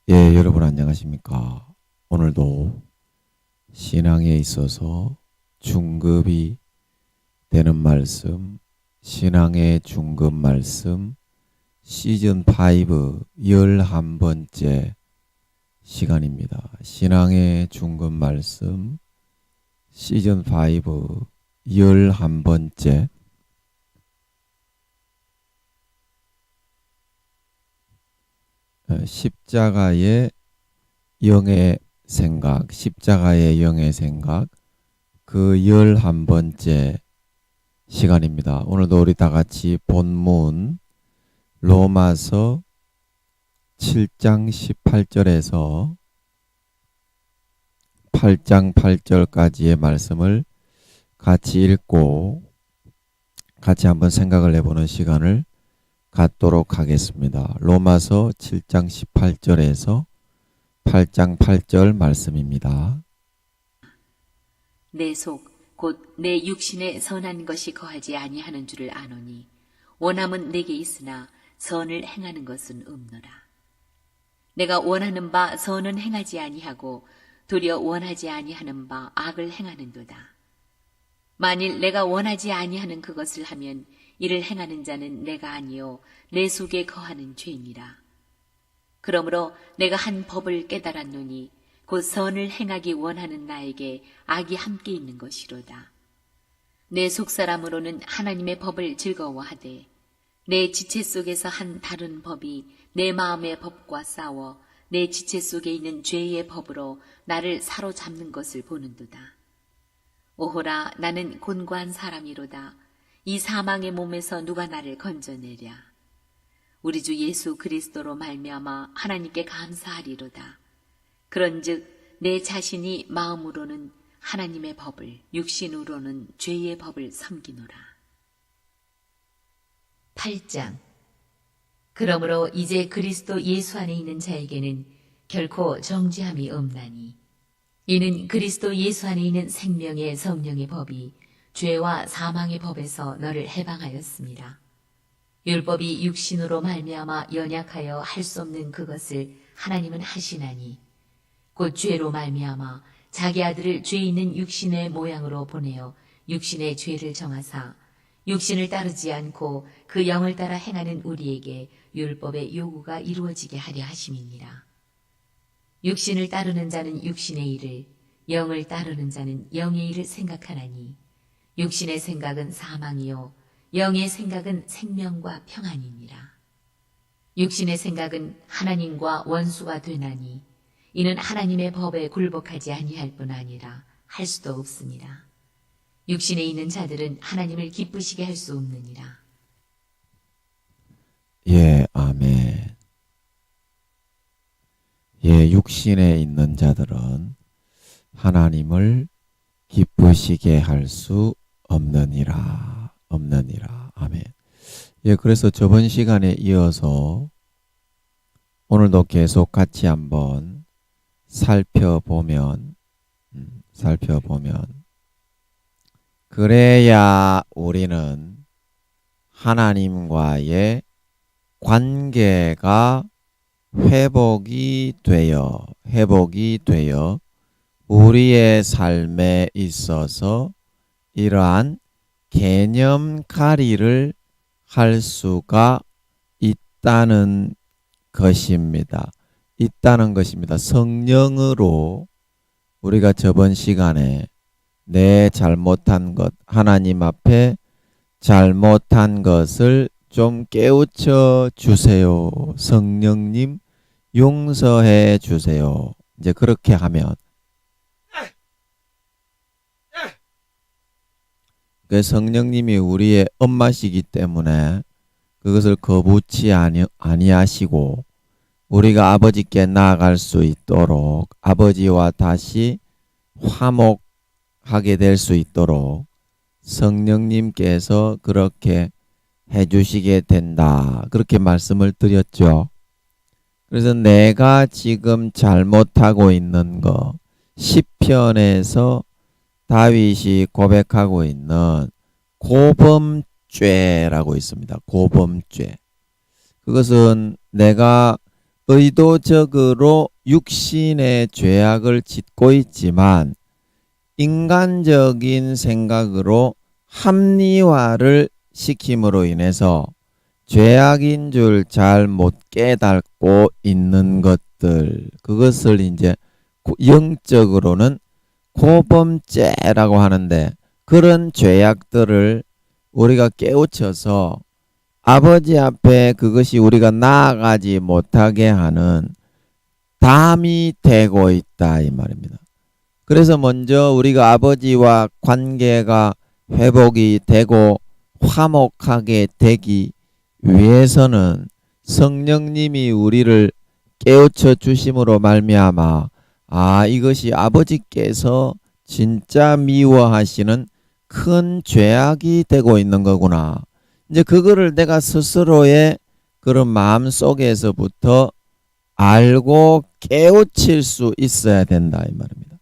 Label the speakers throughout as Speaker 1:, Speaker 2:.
Speaker 1: 예, 여러분 안녕하십니까? 오늘도 신앙에 있어서 중급이 되는 말씀, 신앙의 중급 말씀 시즌 5 11번째 시간입니다. 신앙의 중급 말씀 시즌 5 11번째 십자가의 영의 생각, 십자가의 영의 생각 그 11번째 시간입니다. 오늘도 우리 다 같이 본문 로마서 7장 18절에서 8장 8절까지의 말씀을 같이 읽고 같이 한번 생각을 해보는 시간을 갖도록 하겠습니다. 로마서 7장 18절에서 8장 8절 말씀입니다.
Speaker 2: 내 속 곧 내 육신에 선한 것이 거하지 아니하는 줄을 아노니 원함은 내게 있으나 선을 행하는 것은 없노라. 내가 원하는 바 선은 행하지 아니하고 도리어 원하지 아니하는 바 악을 행하는도다. 만일 내가 원하지 아니하는 그것을 하면 이를 행하는 자는 내가 아니요 내 속에 거하는 죄니라. 그러므로 내가 한 법을 깨달았노니 곧 선을 행하기 원하는 나에게 악이 함께 있는 것이로다. 내 속사람으로는 하나님의 법을 즐거워하되 내 지체 속에서 한 다른 법이 내 마음의 법과 싸워 내 지체 속에 있는 죄의 법으로 나를 사로잡는 것을 보는도다. 오호라, 나는 곤고한 사람이로다. 이 사망의 몸에서 누가 나를 건져내랴. 우리 주 예수 그리스도로 말미암아 하나님께 감사하리로다. 그런즉 내 자신이 마음으로는 하나님의 법을, 육신으로는 죄의 법을 섬기노라. 8장. 그러므로 이제 그리스도 예수 안에 있는 자에게는 결코 정죄함이 없나니 이는 그리스도 예수 안에 있는 생명의 성령의 법이 죄와 사망의 법에서 너를 해방하였습니다. 율법이 육신으로 말미암아 연약하여 할 수 없는 그것을 하나님은 하시나니 곧 죄로 말미암아 자기 아들을 죄 있는 육신의 모양으로 보내어 육신의 죄를 정하사 육신을 따르지 않고 그 영을 따라 행하는 우리에게 율법의 요구가 이루어지게 하려 하심이니라. 육신을 따르는 자는 육신의 일을, 영을 따르는 자는 영의 일을 생각하나니 육신의 생각은 사망이요 영의 생각은 생명과 평안이니라. 육신의 생각은 하나님과 원수가 되나니 이는 하나님의 법에 굴복하지 아니할 뿐 아니라 할 수도 없습니다. 육신에 있는 자들은 하나님을 기쁘시게 할 수 없느니라.
Speaker 1: 예, 아멘. 예, 육신에 있는 자들은 하나님을 기쁘시게 할 수 없느니라. 아멘. 예, 그래서 저번 시간에 이어서 오늘도 계속 같이 한번 살펴보면 그래야 우리는 하나님과의 관계가 회복이 되어 우리의 삶에 있어서 이러한 개념가리를 할 수가 있다는 것입니다. 성령으로 우리가 저번 시간에 내 잘못한 것, 하나님 앞에 잘못한 것을 좀 깨우쳐 주세요. 성령님 용서해 주세요. 이제 그렇게 하면 그 성령님이 우리의 엄마시기 때문에 그것을 거부치 아니하시고 우리가 아버지께 나아갈 수 있도록 아버지와 다시 화목하게 될 수 있도록 성령님께서 그렇게 해주시게 된다. 그렇게 말씀을 드렸죠. 그래서 내가 지금 잘못하고 있는 거 시편에서 다윗이 고백하고 있는 고범죄라고 있습니다. 고범죄. 그것은 내가 의도적으로 육신의 죄악을 짓고 있지만 인간적인 생각으로 합리화를 시킴으로 인해서 죄악인 줄 잘 못 깨닫고 있는 것들, 그것을 이제 영적으로는 고범죄라고 하는데, 그런 죄악들을 우리가 깨우쳐서 아버지 앞에 그것이 우리가 나아가지 못하게 하는 담이 되고 있다 이 말입니다. 그래서 먼저 우리가 아버지와 관계가 회복이 되고 화목하게 되기 위해서는 성령님이 우리를 깨우쳐 주심으로 말미암아 이것이 아버지께서 진짜 미워하시는 큰 죄악이 되고 있는 거구나. 이제 그거를 내가 스스로의 그런 마음 속에서부터 알고 깨우칠 수 있어야 된다 이 말입니다.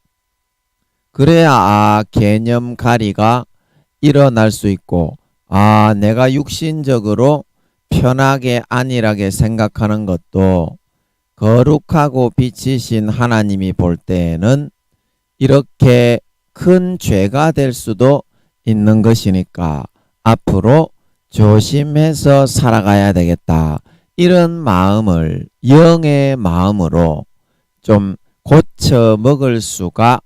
Speaker 1: 그래야 개념 가리가 일어날 수 있고 내가 육신적으로 편하게 안일하게 생각하는 것도 거룩하고 빛이신 하나님이 볼 때에는 이렇게 큰 죄가 될 수도 있는 것이니까 앞으로 조심해서 살아가야 되겠다. 이런 마음을 영의 마음으로 좀 고쳐 먹을 수가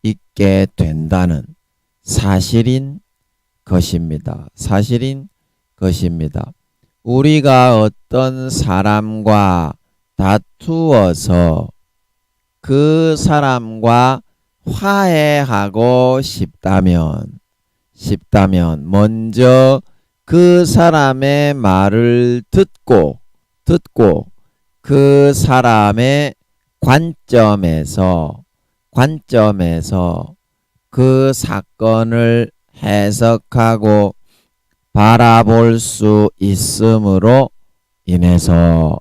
Speaker 1: 있게 된다는 사실인 것입니다. 사실인 것입니다. 우리가 어떤 사람과 다투어서 그 사람과 화해하고 싶다면 먼저 그 사람의 말을 듣고 그 사람의 관점에서 그 사건을 해석하고 바라볼 수 있음으로 인해서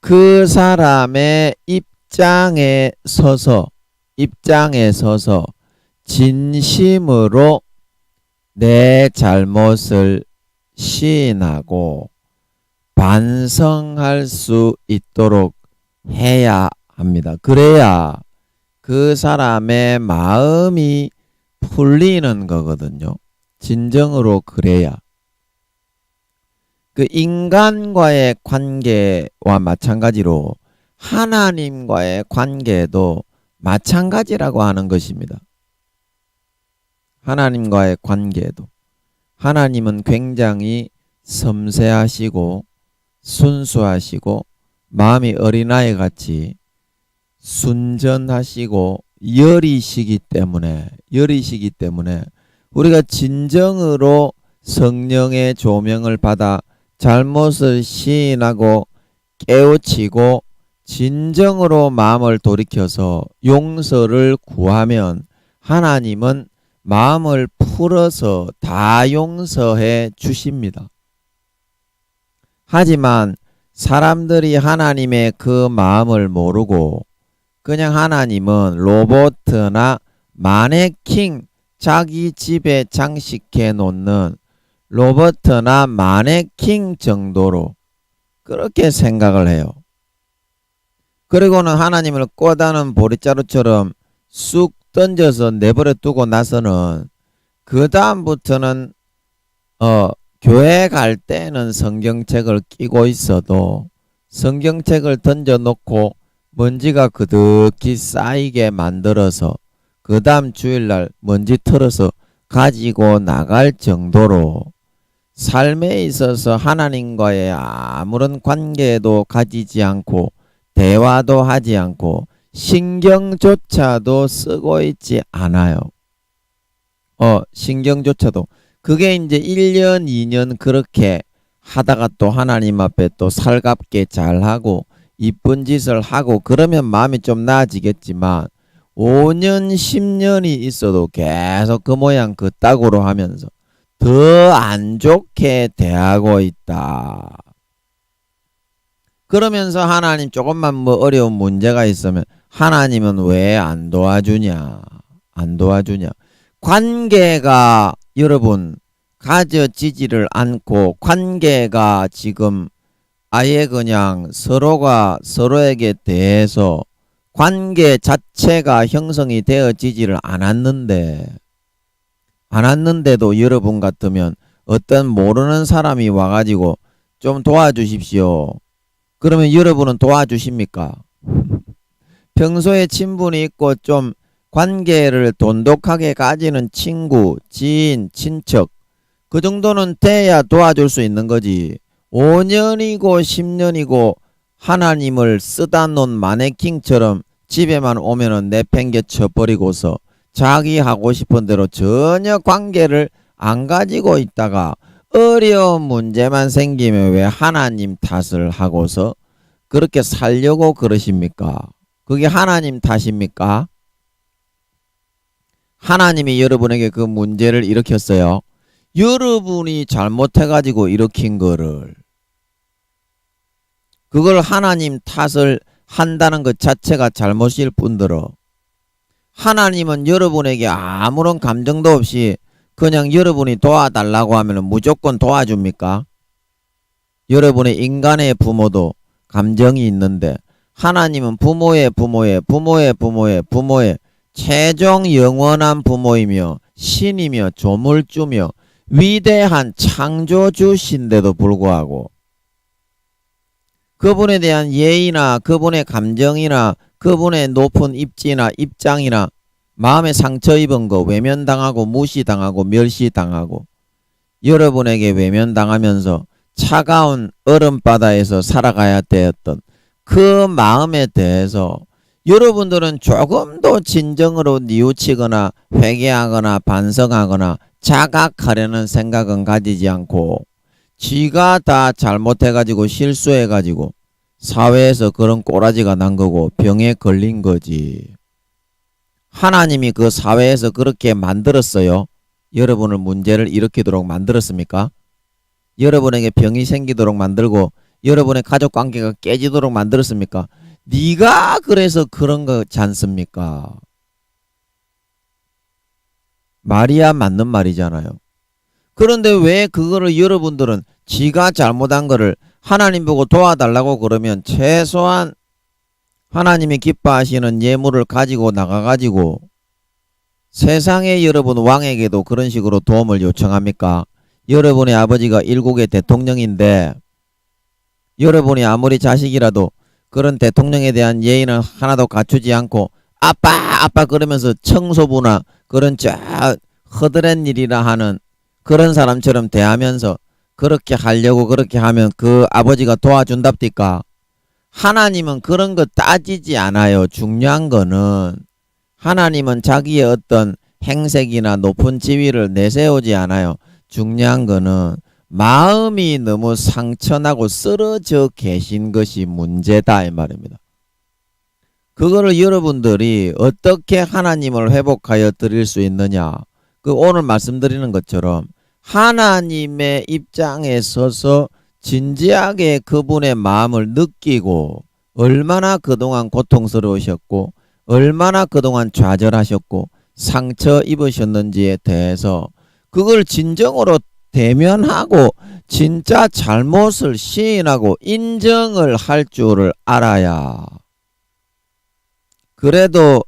Speaker 1: 그 사람의 입장에 서서 진심으로 내 잘못을 시인하고 반성할 수 있도록 해야 합니다. 그래야 그 사람의 마음이 풀리는 거거든요. 진정으로 그래야. 그 인간과의 관계와 마찬가지로 하나님과의 관계도 마찬가지라고 하는 것입니다. 하나님과의 관계도. 하나님은 굉장히 섬세하시고 순수하시고 마음이 어린아이 같이 순전하시고 여리시기 때문에 우리가 진정으로 성령의 조명을 받아 잘못을 시인하고 깨우치고 진정으로 마음을 돌이켜서 용서를 구하면 하나님은 마음을 풀어서 다 용서해 주십니다. 하지만 사람들이 하나님의 그 마음을 모르고 그냥 하나님은 로봇이나 마네킹, 자기 집에 장식해 놓는 로봇이나 마네킹 정도로 그렇게 생각을 해요. 그리고는 하나님을 꼬다는 보리자루처럼 쑥 던져서 내버려 두고 나서는 그 다음부터는 교회 갈 때는 성경책을 끼고 있어도 성경책을 던져놓고 먼지가 그득히 쌓이게 만들어서 그 다음 주일날 먼지 털어서 가지고 나갈 정도로 삶에 있어서 하나님과의 아무런 관계도 가지지 않고 대화도 하지 않고 신경조차도 쓰고 있지 않아요. 신경조차도. 그게 이제 1년, 2년 그렇게 하다가 또 하나님 앞에 또 살갑게 잘하고 이쁜 짓을 하고 그러면 마음이 좀 나아지겠지만 5년, 10년이 있어도 계속 그 모양 그 따구로 하면서 더 안 좋게 대하고 있다. 그러면서 하나님 조금만 뭐 어려운 문제가 있으면 하나님은 왜 안 도와주냐? 관계가 여러분 가져지지를 않고 관계가 지금 아예 그냥 서로가 서로에게 대해서 관계 자체가 형성이 되어지지를 않았는데도 여러분 같으면 어떤 모르는 사람이 와가지고 좀 도와주십시오. 그러면 여러분은 도와주십니까? 평소에 친분이 있고 좀 관계를 돈독하게 가지는 친구, 지인, 친척 그 정도는 돼야 도와줄 수 있는 거지. 5년이고 10년이고 하나님을 쓰다 놓은 마네킹처럼 집에만 오면은 내팽개쳐 버리고서 자기 하고 싶은 대로 전혀 관계를 안 가지고 있다가 어려운 문제만 생기면 왜 하나님 탓을 하고서 그렇게 살려고 그러십니까? 그게 하나님 탓입니까? 하나님이 여러분에게 그 문제를 일으켰어요. 여러분이 잘못해가지고 일으킨 거를 그걸 하나님 탓을 한다는 것 자체가 잘못일 뿐더러 하나님은 여러분에게 아무런 감정도 없이 그냥 여러분이 도와달라고 하면 무조건 도와줍니까? 여러분의 인간의 부모도 감정이 있는데 하나님은 부모의 최종 영원한 부모이며 신이며 조물주며 위대한 창조주신데도 불구하고 그분에 대한 예의나 그분의 감정이나 그분의 높은 입지나 입장이나 마음에 상처 입은 거 외면당하고 무시당하고 멸시당하고 여러분에게 외면당하면서 차가운 얼음바다에서 살아가야 되었던 그 마음에 대해서 여러분들은 조금도 진정으로 뉘우치거나 회개하거나 반성하거나 자각하려는 생각은 가지지 않고 지가 다 잘못해가지고 실수해가지고 사회에서 그런 꼬라지가 난 거고 병에 걸린 거지. 하나님이 그 사회에서 그렇게 만들었어요. 여러분을 문제를 일으키도록 만들었습니까? 여러분에게 병이 생기도록 만들고 여러분의 가족관계가 깨지도록 만들었습니까? 네가 그래서 그런 거지 않습니까? 말이야 맞는 말이잖아요. 그런데 왜 그거를 여러분들은 지가 잘못한 거를 하나님 보고 도와달라고 그러면 최소한 하나님이 기뻐하시는 예물을 가지고 나가가지고 세상의 여러분 왕에게도 그런 식으로 도움을 요청합니까? 여러분의 아버지가 일국의 대통령인데 여러분이 아무리 자식이라도 그런 대통령에 대한 예의는 하나도 갖추지 않고 아빠 그러면서 청소부나 그런 허드렛 일이라 하는 그런 사람처럼 대하면서 그렇게 하려고 그렇게 하면 그 아버지가 도와준답니까? 하나님은 그런 거 따지지 않아요. 중요한 거는 하나님은 자기의 어떤 행색이나 높은 지위를 내세우지 않아요. 중요한 거는 마음이 너무 상처나고 쓰러져 계신 것이 문제다 이 말입니다. 그거를 여러분들이 어떻게 하나님을 회복하여 드릴 수 있느냐? 그 오늘 말씀드리는 것처럼 하나님의 입장에 서서 진지하게 그분의 마음을 느끼고 얼마나 그동안 고통스러우셨고 얼마나 그동안 좌절하셨고 상처 입으셨는지에 대해서 그걸 진정으로 대면하고 진짜 잘못을 시인하고 인정을 할 줄을 알아야 그래도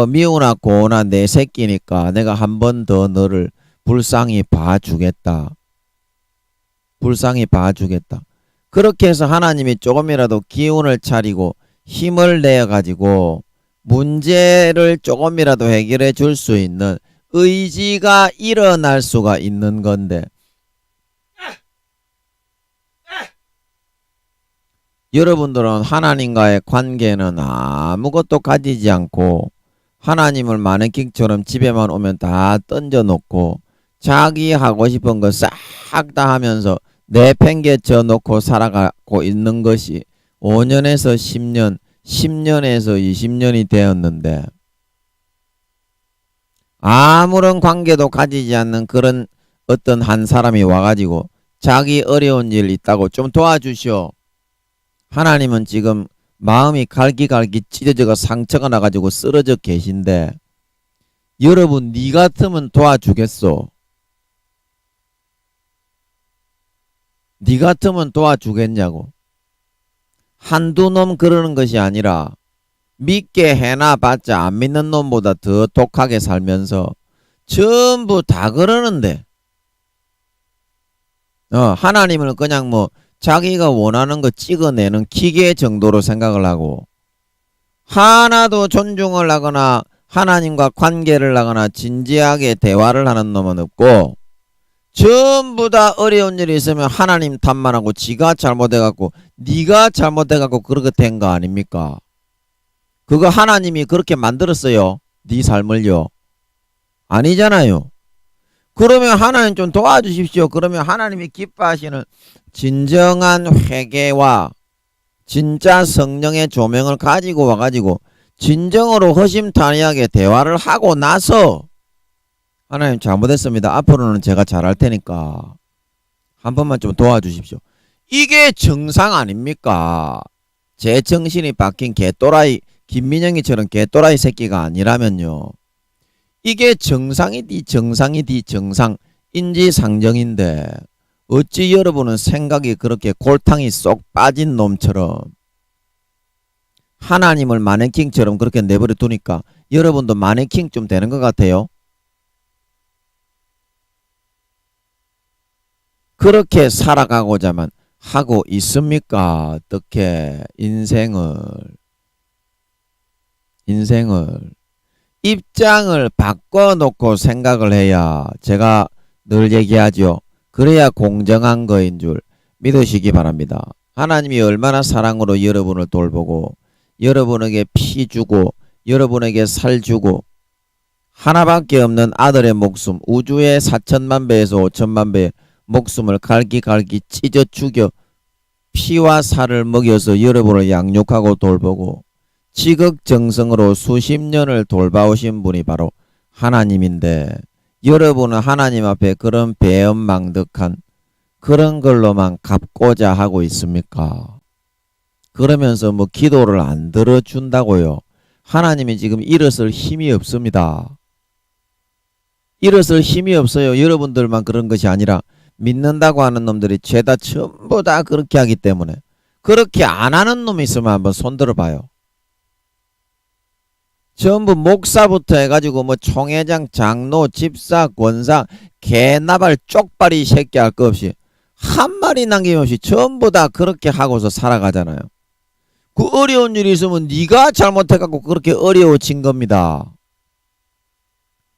Speaker 1: 미우나 고우나 내 새끼니까 내가 한 번 더 너를 불쌍히 봐주겠다. 불쌍히 봐주겠다. 그렇게 해서 하나님이 조금이라도 기운을 차리고 힘을 내어가지고 문제를 조금이라도 해결해 줄 수 있는 의지가 일어날 수가 있는 건데 여러분들은 하나님과의 관계는 아무것도 가지지 않고 하나님을 마네킹처럼 집에만 오면 다 던져놓고 자기 하고 싶은 거 싹 다 하면서 내팽개쳐 놓고 살아가고 있는 것이 5년에서 10년, 10년에서 20년이 되었는데 아무런 관계도 가지지 않는 그런 어떤 한 사람이 와가지고 자기 어려운 일 있다고 좀 도와주시오. 하나님은 지금 마음이 갈기갈기 찢어져가 상처가 나가지고 쓰러져 계신데 여러분 니 같으면 도와주겠소? 니 같으면 도와주겠냐고. 한두 놈 그러는 것이 아니라 믿게 해놔봤자 안 믿는 놈보다 더 독하게 살면서 전부 다 그러는데 하나님을 그냥 뭐 자기가 원하는 거 찍어내는 기계 정도로 생각을 하고 하나도 존중을 하거나 하나님과 관계를 하거나 진지하게 대화를 하는 놈은 없고 전부 다 어려운 일이 있으면 하나님 탓만 하고 지가 잘못해갖고 네가 잘못해갖고 그렇게 된 거 아닙니까? 그거 하나님이 그렇게 만들었어요. 네 삶을요. 아니잖아요. 그러면 하나님 좀 도와주십시오. 그러면 하나님이 기뻐하시는 진정한 회개와 진짜 성령의 조명을 가지고 와가지고 진정으로 허심탄회하게 대화를 하고 나서 하나님 잘못했습니다. 앞으로는 제가 잘할 테니까 한 번만 좀 도와주십시오. 이게 정상 아닙니까? 제 정신이 바뀐 개또라이 김민영이처럼 개또라이 새끼가 아니라면요. 이게 정상이디 정상이디 정상 인지상정인데 어찌 여러분은 생각이 그렇게 골탕이 쏙 빠진 놈처럼 하나님을 마네킹처럼 그렇게 내버려 두니까 여러분도 마네킹 좀 되는 것 같아요. 그렇게 살아가고자만 하고 있습니까? 어떻게 인생을 입장을 바꿔놓고 생각을 해야 제가 늘 얘기하죠. 그래야 공정한 거인 줄 믿으시기 바랍니다. 하나님이 얼마나 사랑으로 여러분을 돌보고 여러분에게 피 주고 여러분에게 살 주고 하나밖에 없는 아들의 목숨 우주의 4천만 배에서 5천만 배의 목숨을 갈기갈기 찢어 죽여 피와 살을 먹여서 여러분을 양육하고 돌보고 지극정성으로 수십 년을 돌봐오신 분이 바로 하나님인데 여러분은 하나님 앞에 그런 배은망덕한 그런 걸로만 갚고자 하고 있습니까? 그러면서 뭐 기도를 안 들어준다고요. 하나님이 지금 일어설 힘이 없습니다. 일어설 힘이 없어요. 여러분들만 그런 것이 아니라 믿는다고 하는 놈들이 죄다 전부 다 그렇게 하기 때문에 그렇게 안 하는 놈이 있으면 한번 손들어 봐요. 전부 목사부터 해가지고 뭐 총회장, 장로, 집사, 권사, 개나발, 쪽발이 새끼 할 거 없이 한 마리 남김없이 전부 다 그렇게 하고서 살아가잖아요. 그 어려운 일이 있으면 네가 잘못해갖고 그렇게 어려워진 겁니다.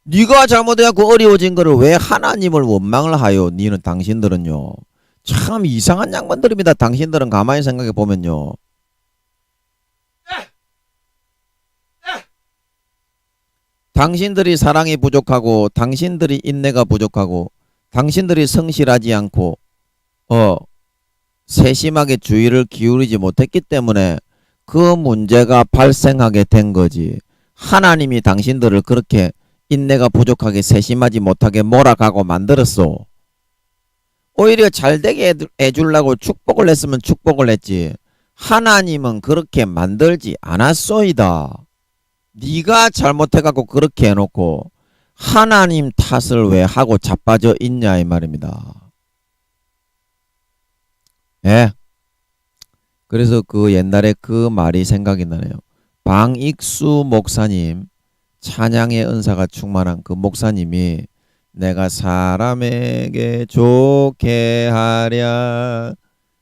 Speaker 1: 네가 잘못해갖고 어려워진 거를 왜 하나님을 원망을 하요? 니는 당신들은요. 참 이상한 양반들입니다. 당신들은 가만히 생각해 보면요. 당신들이 사랑이 부족하고 당신들이 인내가 부족하고 당신들이 성실하지 않고 세심하게 주의를 기울이지 못했기 때문에 그 문제가 발생하게 된 거지. 하나님이 당신들을 그렇게 인내가 부족하게 세심하지 못하게 몰아가고 만들었어. 오히려 잘되게 해주려고 축복을 했으면 축복을 했지. 하나님은 그렇게 만들지 않았소이다. 네가 잘못해갖고 그렇게 해놓고 하나님 탓을 왜 하고 자빠져 있냐 이 말입니다. 예. 그래서 그 옛날에 그 말이 생각이 나네요. 방익수 목사님 찬양의 은사가 충만한 그 목사님이 내가 사람에게 좋게 하랴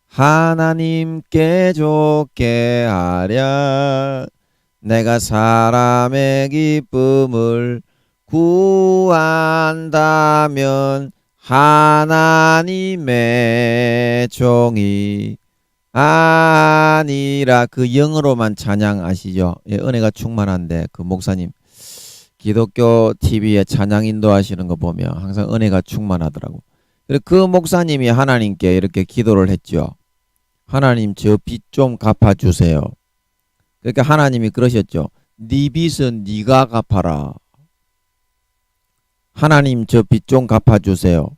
Speaker 1: 하나님께 좋게 하랴 내가 사람의 기쁨을 구한다면 하나님의 종이 아니라 그 영어로만 찬양 아시죠? 예, 은혜가 충만한데 그 목사님 기독교 TV에 찬양 인도하시는 거 보면 항상 은혜가 충만하더라고. 그래서 그 목사님이 하나님께 이렇게 기도를 했죠. 하나님 저 빚 좀 갚아주세요. 그러니까 하나님이 그러셨죠. 네 빚은 네가 갚아라. 하나님 저 빚 좀 갚아주세요.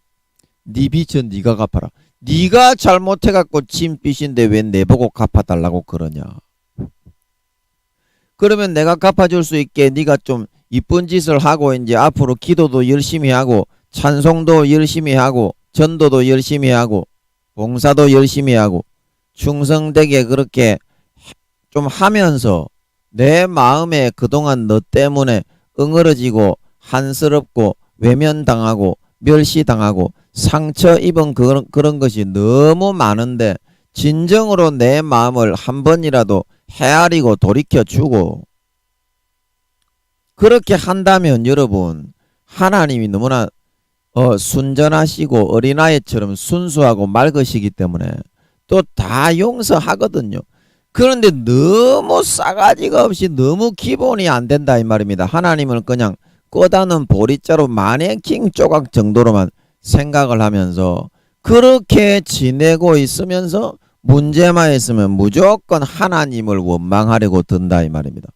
Speaker 1: 네 빚은 네가 갚아라. 네가 잘못해갖고 진 빚인데 왜 내보고 갚아달라고 그러냐. 그러면 내가 갚아줄 수 있게 네가 좀 이쁜 짓을 하고 이제 앞으로 기도도 열심히 하고 찬송도 열심히 하고 전도도 열심히 하고 봉사도 열심히 하고 충성되게 그렇게 좀 하면서 내 마음에 그동안 너 때문에 응어러지고 한스럽고 외면당하고 멸시당하고 상처 입은 그런 것이 너무 많은데 진정으로 내 마음을 한 번이라도 헤아리고 돌이켜주고 그렇게 한다면 여러분 하나님이 너무나 순전하시고 어린아이처럼 순수하고 맑으시기 때문에 또 다 용서하거든요. 그런데 너무 싸가지가 없이 너무 기본이 안 된다 이 말입니다. 하나님을 그냥 꺼다는 보리자루 마네킹 조각 정도로만 생각을 하면서 그렇게 지내고 있으면서 문제만 있으면 무조건 하나님을 원망하려고 든다 이 말입니다.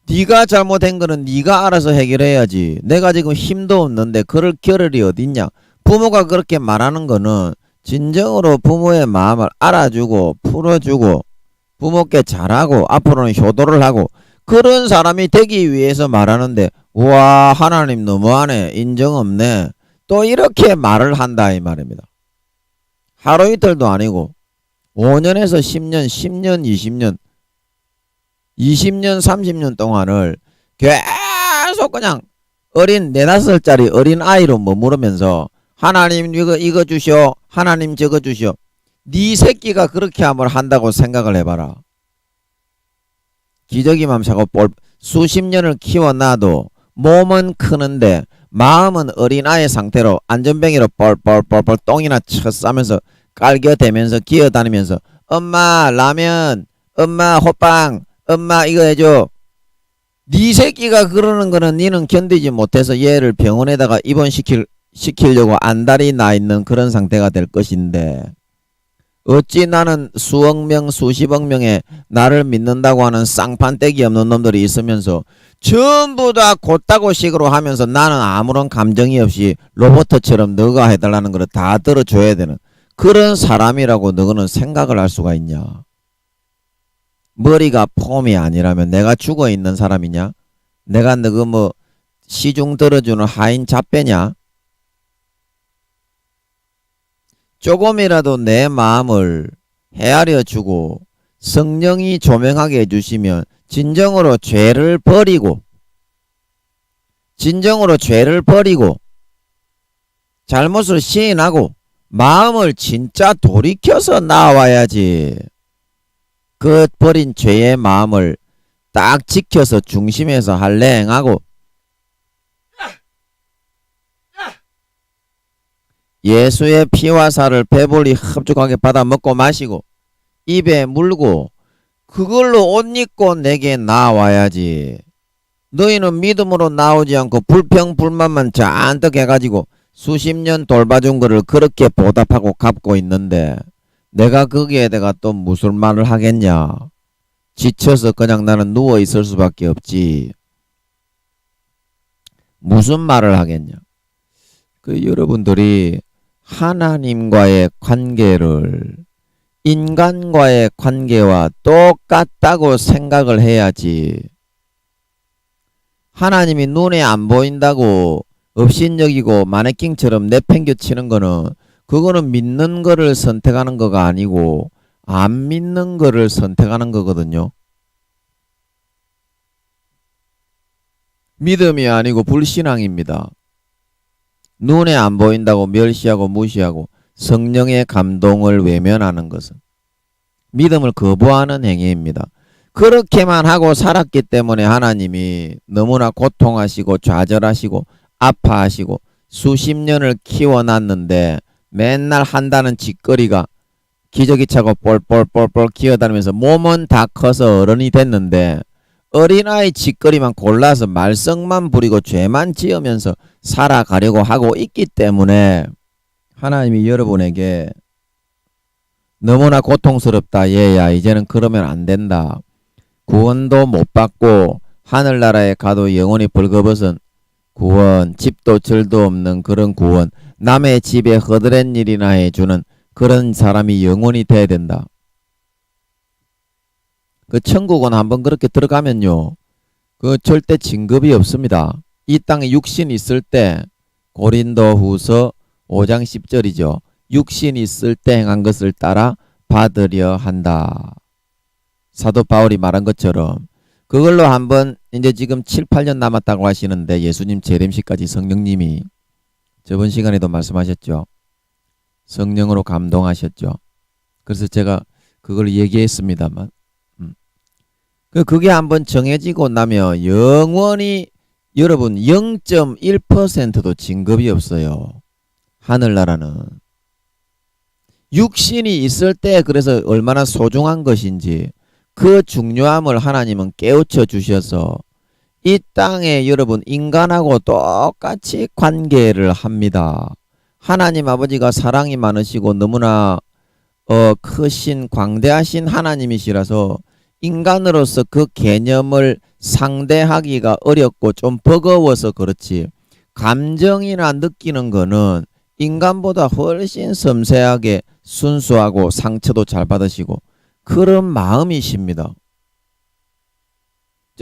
Speaker 1: 네가 잘못한 거는 네가 알아서 해결해야지. 내가 지금 힘도 없는데 그럴 겨를이 어딨냐. 부모가 그렇게 말하는 거는 진정으로 부모의 마음을 알아주고 풀어주고 부모께 잘하고 앞으로는 효도를 하고 그런 사람이 되기 위해서 말하는데 와 하나님 너무하네 인정 없네 또 이렇게 말을 한다 이 말입니다. 하루 이틀도 아니고 5년에서 10년 10년 20년 20년 30년 동안을 계속 그냥 어린 4-5살짜리 어린 아이로 머무르면서 하나님 이거 주시오 하나님 저거 주시오. 네 새끼가 그렇게 함을 한다고 생각을 해봐라. 기저귀만 차고 수십 년을 키워놔도 몸은 크는데 마음은 어린아이 상태로 안전뱅이로 뻘뻘뻘뻘 똥이나 쳐 싸면서 깔겨대면서 기어다니면서 엄마 라면 엄마 호빵 엄마 이거 해줘. 네 새끼가 그러는 거는 니는 견디지 못해서 얘를 병원에다가 입원시키려고 안달이 나 있는 그런 상태가 될 것인데 어찌 나는 수억 명 수십억 명의 나를 믿는다고 하는 쌍판떼기 없는 놈들이 있으면서 전부 다 곧다고식으로 하면서 나는 아무런 감정이 없이 로봇처럼 너가 해달라는 걸 다 들어줘야 되는 그런 사람이라고 너는 생각을 할 수가 있냐. 머리가 폼이 아니라면 내가 죽어있는 사람이냐? 내가 너그 뭐 시중 들어주는 하인 잡배냐? 조금이라도 내 마음을 헤아려 주고 성령이 조명하게 해주시면 진정으로 죄를 버리고 잘못을 시인하고 마음을 진짜 돌이켜서 나와야지. 그 버린 죄의 마음을 딱 지켜서 중심에서 할례행하고 예수의 피와 살을 배불리 흡족하게 받아 먹고 마시고 입에 물고 그걸로 옷 입고 내게 나와야지. 너희는 믿음으로 나오지 않고 불평불만만 잔뜩 해가지고 수십 년 돌봐준 거를 그렇게 보답하고 갚고 있는데 내가 거기에다가 또 무슨 말을 하겠냐. 지쳐서 그냥 나는 누워 있을 수밖에 없지. 무슨 말을 하겠냐. 여러분들이 하나님과의 관계를 인간과의 관계와 똑같다고 생각을 해야지. 하나님이 눈에 안 보인다고 업신여기고 마네킹처럼 내팽겨치는 거는 그거는 믿는 거를 선택하는 거가 아니고 안 믿는 거를 선택하는 거거든요. 믿음이 아니고 불신앙입니다. 눈에 안 보인다고 멸시하고 무시하고 성령의 감동을 외면하는 것은 믿음을 거부하는 행위입니다. 그렇게만 하고 살았기 때문에 하나님이 너무나 고통하시고 좌절하시고 아파하시고 수십 년을 키워놨는데 맨날 한다는 짓거리가 기저귀 차고 뻘뻘뻘뻘 기어다니면서 몸은 다 커서 어른이 됐는데 어린아이 짓거리만 골라서 말썽만 부리고 죄만 지으면서 살아가려고 하고 있기 때문에 하나님이 여러분에게 너무나 고통스럽다. 얘야 이제는 그러면 안 된다. 구원도 못 받고 하늘나라에 가도 영원히 벌거벗은 구원, 집도 절도 없는 그런 구원, 남의 집에 허드렛 일이나 해주는 그런 사람이 영원히 돼야 된다. 그 천국은 한번 그렇게 들어가면요, 그 절대 진급이 없습니다. 이 땅에 육신 있을 때 고린도후서 5장 10절이죠. 육신 있을 때 행한 것을 따라 받으려 한다. 사도 바울이 말한 것처럼 그걸로 한번 이제 지금 7, 8년 남았다고 하시는데 예수님 재림시까지 성령님이 저번 시간에도 말씀하셨죠. 성령으로 감동하셨죠. 그래서 제가 그걸 얘기했습니다만 그게 한번 정해지고 나면 영원히 여러분 0.1%도 진급이 없어요. 하늘나라는. 육신이 있을 때 그래서 얼마나 소중한 것인지 그 중요함을 하나님은 깨우쳐 주셔서 이 땅에 여러분 인간하고 똑같이 관계를 합니다. 하나님 아버지가 사랑이 많으시고 너무나 크신 광대하신 하나님이시라서 인간으로서 그 개념을 상대하기가 어렵고 좀 버거워서 그렇지 감정이나 느끼는 거는 인간보다 훨씬 섬세하게 순수하고 상처도 잘 받으시고 그런 마음이십니다.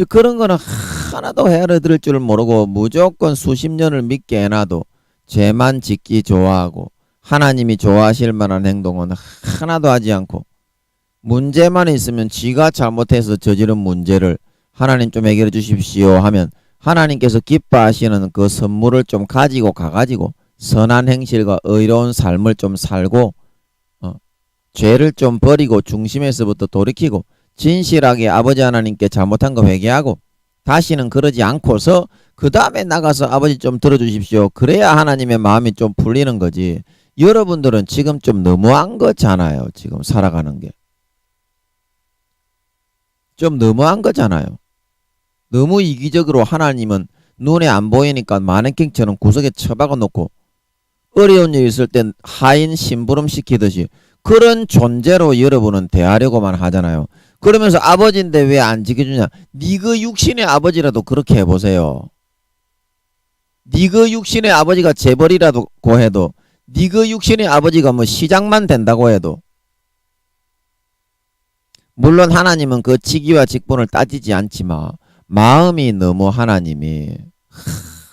Speaker 1: 그런 거는 하나도 헤아려 들을 줄 모르고 무조건 수십 년을 믿게 해놔도 죄만 짓기 좋아하고 하나님이 좋아하실 만한 행동은 하나도 하지 않고 문제만 있으면 지가 잘못해서 저지른 문제를 하나님 좀 해결해 주십시오 하면 하나님께서 기뻐하시는 그 선물을 좀 가지고 가가지고 선한 행실과 의로운 삶을 좀 살고 죄를 좀 버리고 중심에서부터 돌이키고 진실하게 아버지 하나님께 잘못한 거 회개하고 다시는 그러지 않고서 그 다음에 나가서 아버지 좀 들어주십시오. 그래야 하나님의 마음이 좀 풀리는 거지. 여러분들은 지금 좀 너무한 거잖아요. 지금 살아가는 게. 좀 너무한 거잖아요. 너무 이기적으로 하나님은 눈에 안 보이니까 마네킹처럼 구석에 처박아 놓고 어려운 일 있을 땐 하인 심부름 시키듯이 그런 존재로 여러분은 대하려고만 하잖아요. 그러면서 아버지인데 왜 안 지켜주냐. 니그 육신의 아버지라도 그렇게 해보세요. 니그 육신의 아버지가 재벌이라고 해도 니그 육신의 아버지가 뭐 시장만 된다고 해도 물론 하나님은 그 직위와 직분을 따지지 않지만 마음이 너무 하나님이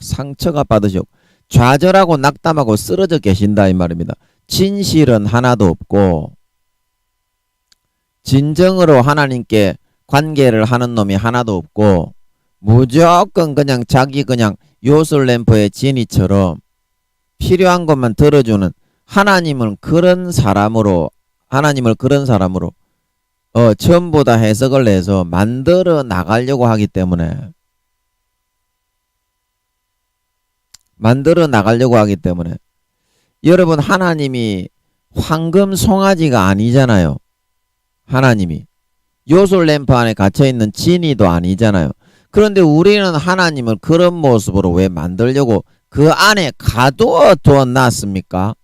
Speaker 1: 상처가 받으셨고 좌절하고 낙담하고 쓰러져 계신다 이 말입니다. 진실은 하나도 없고 진정으로 하나님께 관계를 하는 놈이 하나도 없고 무조건 그냥 자기 그냥 요술램프의 지니처럼 필요한 것만 들어주는 하나님을 그런 사람으로 전부 다 해석을 해서 만들어 나가려고 하기 때문에 여러분 하나님이 황금 송아지가 아니잖아요. 하나님이 요술램프 안에 갇혀있는 지니도 아니잖아요. 그런데 우리는 하나님을 그런 모습으로 왜 만들려고 그 안에 가두어 두었습니까?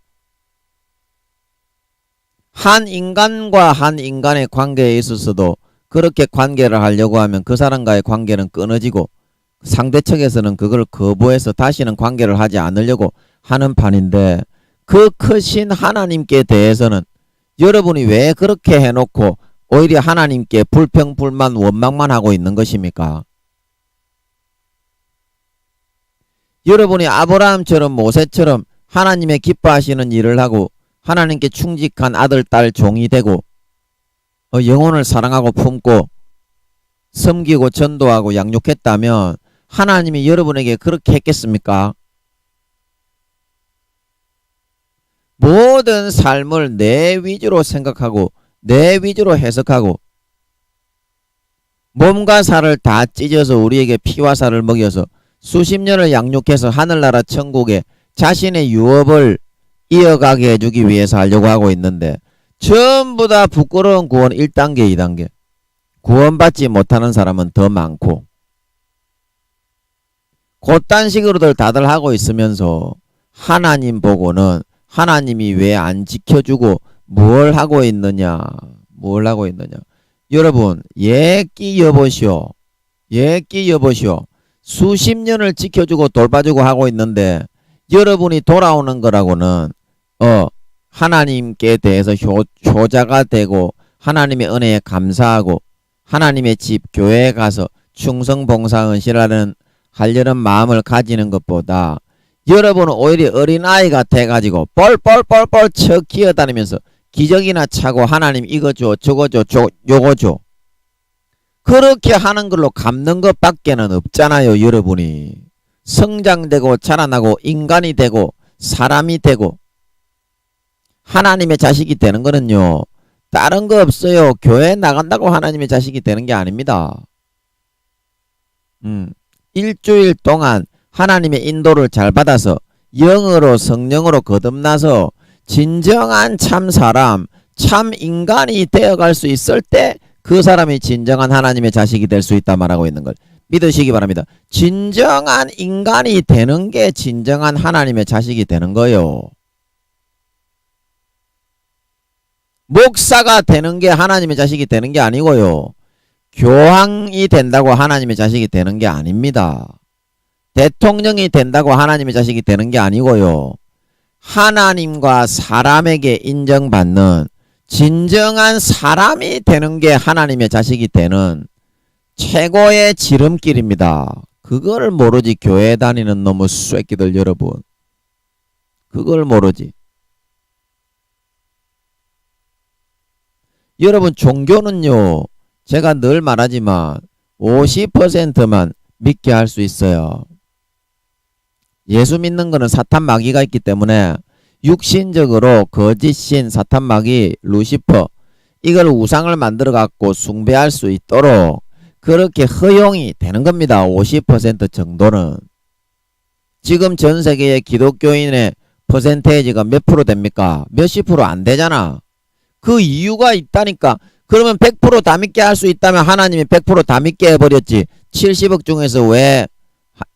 Speaker 1: 한 인간과 한 인간의 관계에 있어서도 그렇게 관계를 하려고 하면 그 사람과의 관계는 끊어지고 상대 측에서는 그걸 거부해서 다시는 관계를 하지 않으려고 하는 판인데 그 크신 하나님께 대해서는 여러분이 왜 그렇게 해놓고 오히려 하나님께 불평, 불만, 원망만 하고 있는 것입니까? 여러분이 아브라함처럼 모세처럼 하나님의 기뻐하시는 일을 하고 하나님께 충직한 아들, 딸, 종이 되고 영혼을 사랑하고 품고 섬기고 전도하고 양육했다면 하나님이 여러분에게 그렇게 했겠습니까? 모든 삶을 내 위주로 생각하고 내 위주로 해석하고 몸과 살을 다 찢어서 우리에게 피와 살을 먹여서 수십 년을 양육해서 하늘나라 천국에 자신의 유업을 이어가게 해주기 위해서 하려고 하고 있는데 전부 다 부끄러운 구원 1단계 2단계 구원받지 못하는 사람은 더 많고 그딴 식으로들 다들 하고 있으면서 하나님 보고는 하나님이 왜 안 지켜주고 뭘 하고 있느냐. 여러분 예끼 여보시오. 수십 년을 지켜주고 돌봐주고 하고 있는데 여러분이 돌아오는 거라고는 하나님께 대해서 효자가 되고 하나님의 은혜에 감사하고 하나님의 집 교회에 가서 충성봉사은실하는 하려는 마음을 가지는 것보다 여러분은 오히려 어린아이가 돼가지고 뻘뻘뻘뻘 쳐 기어다니면서 기저귀나 차고 하나님 이거 줘 저거 줘 요거 줘 그렇게 하는 걸로 갚는 것밖에는 없잖아요. 여러분이 성장되고 자라나고 인간이 되고 사람이 되고 하나님의 자식이 되는 거는요, 다른 거 없어요. 교회 나간다고 하나님의 자식이 되는 게 아닙니다. 일주일 동안 하나님의 인도를 잘 받아서 영으로 성령으로 거듭나서 진정한 참 사람, 참 인간이 되어갈 수 있을 때 그 사람이 진정한 하나님의 자식이 될 수 있다 말하고 있는 걸 믿으시기 바랍니다. 진정한 인간이 되는 게 진정한 하나님의 자식이 되는 거예요. 목사가 되는 게 하나님의 자식이 되는 게 아니고요. 교황이 된다고 하나님의 자식이 되는 게 아닙니다. 대통령이 된다고 하나님의 자식이 되는 게 아니고요. 하나님과 사람에게 인정받는 진정한 사람이 되는 게 하나님의 자식이 되는 최고의 지름길입니다. 그걸 모르지 교회 다니는 놈의 쇠끼들 여러분. 그걸 모르지. 여러분 종교는요, 제가 늘 말하지만 50%만 믿게 할 수 있어요. 예수 믿는 거는 사탄 마귀가 있기 때문에 육신적으로 거짓신 사탄 마귀 루시퍼 이걸 우상을 만들어 갖고 숭배할 수 있도록 그렇게 허용이 되는 겁니다. 50% 정도는. 지금 전 세계의 기독교인의 퍼센테이지가 몇 프로 됩니까? 몇십 프로 안 되잖아. 그 이유가 있다니까. 그러면 100% 다 믿게 할 수 있다면 하나님이 100% 다 믿게 해버렸지. 70억 중에서 왜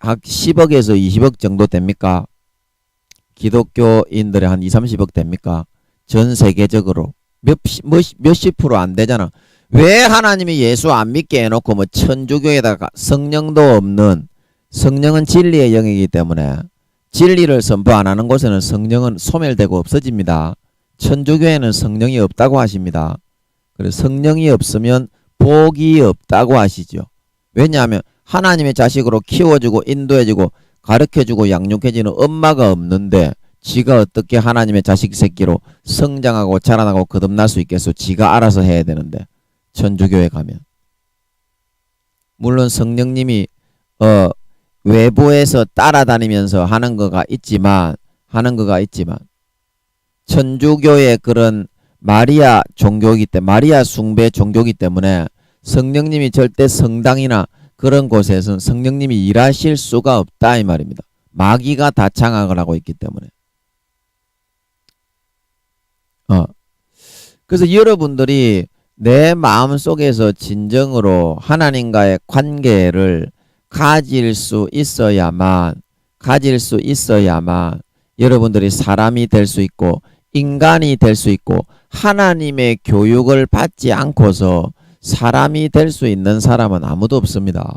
Speaker 1: 10억에서 20억 정도 됩니까? 기독교인들의 한 20, 30억 됩니까? 전 세계적으로 몇십 프로 안 되잖아. 왜 하나님이 예수 안 믿게 해놓고 뭐 천주교에다가 성령도 없는, 성령은 진리의 영이기 때문에 진리를 선포 안 하는 곳에는 성령은 소멸되고 없어집니다. 천주교에는 성령이 없다고 하십니다. 그래서 성령이 없으면 복이 없다고 하시죠. 왜냐하면 하나님의 자식으로 키워주고 인도해주고 가르쳐주고 양육해주는 엄마가 없는데 지가 어떻게 하나님의 자식 새끼로 성장하고 자라나고 거듭날 수 있겠어. 지가 알아서 해야 되는데. 천주교에 가면 물론 성령님이 외부에서 따라다니면서 하는 거가 있지만 천주교의 그런 마리아 종교이기 때문에, 마리아 숭배 종교이기 때문에 성령님이 절대 성당이나 그런 곳에서는 성령님이 일하실 수가 없다 이 말입니다. 마귀가 다 장악을 하고 있기 때문에. 그래서 여러분들이 내 마음속에서 진정으로 하나님과의 관계를 가질 수 있어야만 여러분들이 사람이 될 수 있고 인간이 될 수 있고 하나님의 교육을 받지 않고서 사람이 될 수 있는 사람은 아무도 없습니다.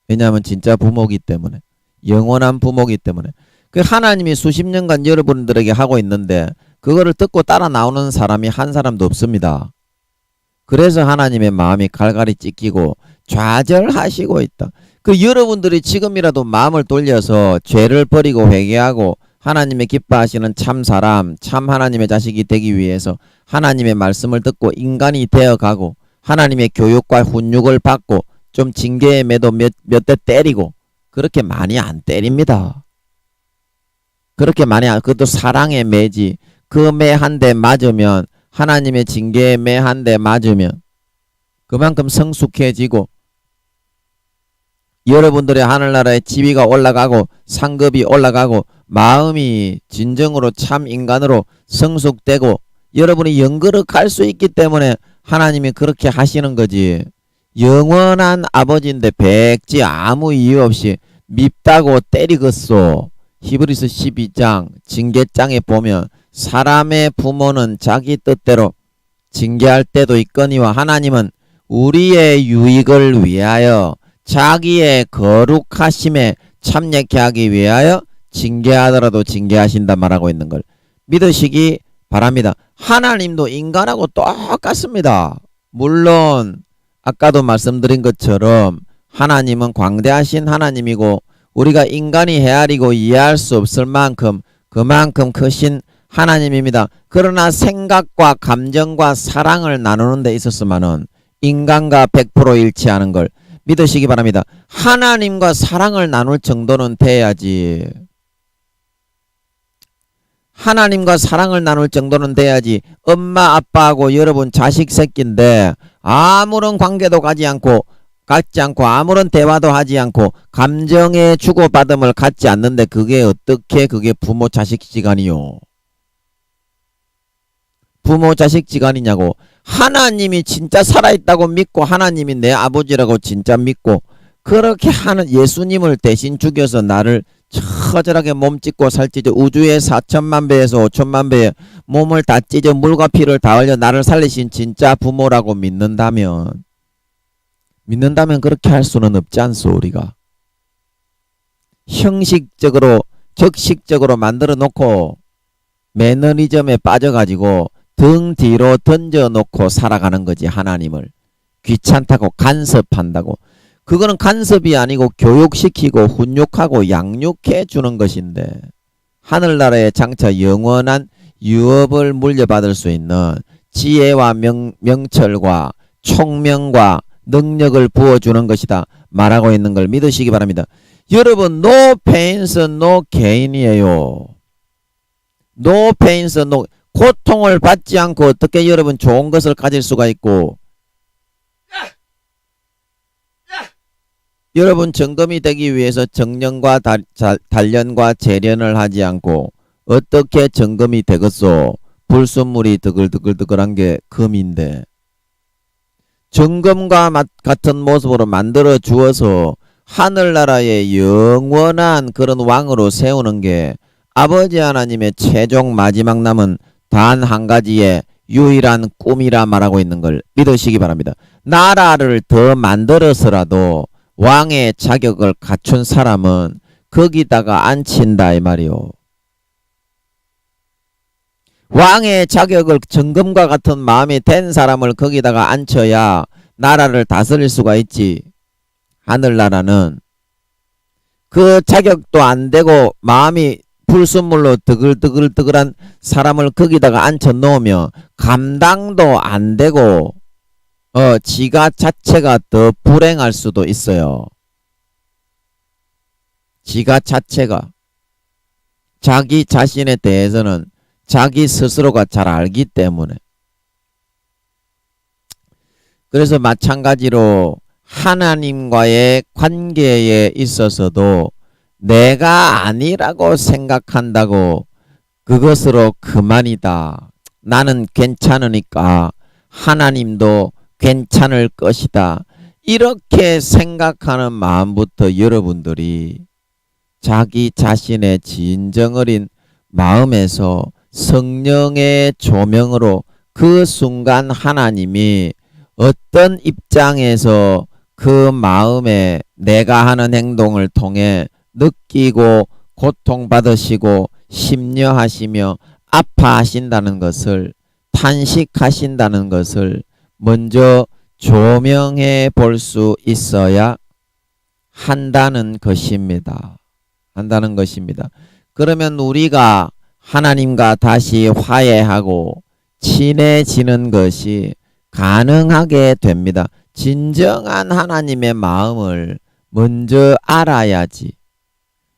Speaker 1: 왜냐하면 진짜 부모기 때문에, 영원한 부모기 때문에. 그 하나님이 수십 년간 여러분들에게 하고 있는데 그거를 듣고 따라 나오는 사람이 한 사람도 없습니다. 그래서 하나님의 마음이 갈갈이 찢기고 좌절하시고 있다. 그 여러분들이 지금이라도 마음을 돌려서 죄를 버리고 회개하고 하나님의 기뻐하시는 참 사람, 참 하나님의 자식이 되기 위해서 하나님의 말씀을 듣고 인간이 되어가고 하나님의 교육과 훈육을 받고 좀 징계의 매도 몇 대 때리고, 그렇게 많이 안 때립니다. 그렇게 많이 그것도 사랑의 매지. 그 매 한 대 맞으면, 하나님의 징계의 매 한 대 맞으면 그만큼 성숙해지고 여러분들의 하늘나라의 지위가 올라가고 상급이 올라가고 마음이 진정으로 참 인간으로 성숙되고 여러분이 영거룩할 수 있기 때문에 하나님이 그렇게 하시는 거지. 영원한 아버지인데 백지 아무 이유 없이 밉다고 때리겠소. 히브리서 12장 징계장에 보면 사람의 부모는 자기 뜻대로 징계할 때도 있거니와 하나님은 우리의 유익을 위하여 자기의 거룩하심에 참여케 하기 위하여 징계하더라도 징계하신다 말하고 있는 걸 믿으시기 바랍니다. 하나님도 인간하고 똑같습니다. 물론 아까도 말씀드린 것처럼 하나님은 광대하신 하나님이고 우리가 인간이 헤아리고 이해할 수 없을 만큼 그만큼 크신 하나님입니다. 그러나 생각과 감정과 사랑을 나누는 데 있었으면은 인간과 100% 일치하는 걸 믿으시기 바랍니다. 하나님과 사랑을 나눌 정도는 돼야지. 하나님과 사랑을 나눌 정도는 돼야지. 엄마 아빠하고 여러분 자식 새끼인데 아무런 관계도 갖지 않고 아무런 대화도 하지 않고 감정의 주고받음을 갖지 않는데 그게 어떻게 그게 부모 자식 지간이요? 부모 자식 지간이냐고. 하나님이 진짜 살아있다고 믿고 하나님이 내 아버지라고 진짜 믿고 그렇게 하는 예수님을 대신 죽여서 나를 처절하게 몸 찢고 살 찢어 우주의 4천만 배에서 5천만 배에 몸을 다 찢어 물과 피를 다 흘려 나를 살리신 진짜 부모라고 믿는다면 그렇게 할 수는 없지 않소. 우리가 형식적으로 적식적으로 만들어 놓고 매너리즘에 빠져가지고 등 뒤로 던져놓고 살아가는 거지. 하나님을 귀찮다고 간섭한다고. 그거는 간섭이 아니고 교육시키고 훈육하고 양육해 주는 것인데 하늘나라에 장차 영원한 유업을 물려받을 수 있는 지혜와 명철과 총명과 능력을 부어주는 것이다 말하고 있는 걸 믿으시기 바랍니다. 여러분 no pains no gain이에요. no pains no 고통을 받지 않고 어떻게 여러분 좋은 것을 가질 수가 있고 여러분 점검이 되기 위해서 정련과 단련과 재련을 하지 않고 어떻게 점검이 되겠소? 불순물이 드글드글드글한 게 금인데 점검과 같은 모습으로 만들어 주어서 하늘나라의 영원한 그런 왕으로 세우는 게 아버지 하나님의 최종 마지막 남은 단 한 가지의 유일한 꿈이라 말하고 있는 걸 믿으시기 바랍니다. 나라를 더 만들어서라도 왕의 자격을 갖춘 사람은 거기다가 앉힌다 이 말이요. 왕의 자격을 정금과 같은 마음이 된 사람을 거기다가 앉혀야 나라를 다스릴 수가 있지. 하늘나라는 그 자격도 안 되고 마음이 불순물로 드글드글드글한 사람을 거기다가 앉혀 놓으면 감당도 안 되고 지가 자체가 더 불행할 수도 있어요. 지가 자체가 자기 자신에 대해서는 자기 스스로가 잘 알기 때문에. 그래서 마찬가지로 하나님과의 관계에 있어서도 내가 아니라고 생각한다고 그것으로 그만이다. 나는 괜찮으니까 하나님도 괜찮을 것이다. 이렇게 생각하는 마음부터 여러분들이 자기 자신의 진정어린 마음에서 성령의 조명으로 그 순간 하나님이 어떤 입장에서 그 마음에 내가 하는 행동을 통해 느끼고 고통받으시고 심려하시며 아파하신다는 것을 탄식하신다는 것을 먼저 조명해 볼 수 있어야 한다는 것입니다. 그러면 우리가 하나님과 다시 화해하고 친해지는 것이 가능하게 됩니다. 진정한 하나님의 마음을 먼저 알아야지.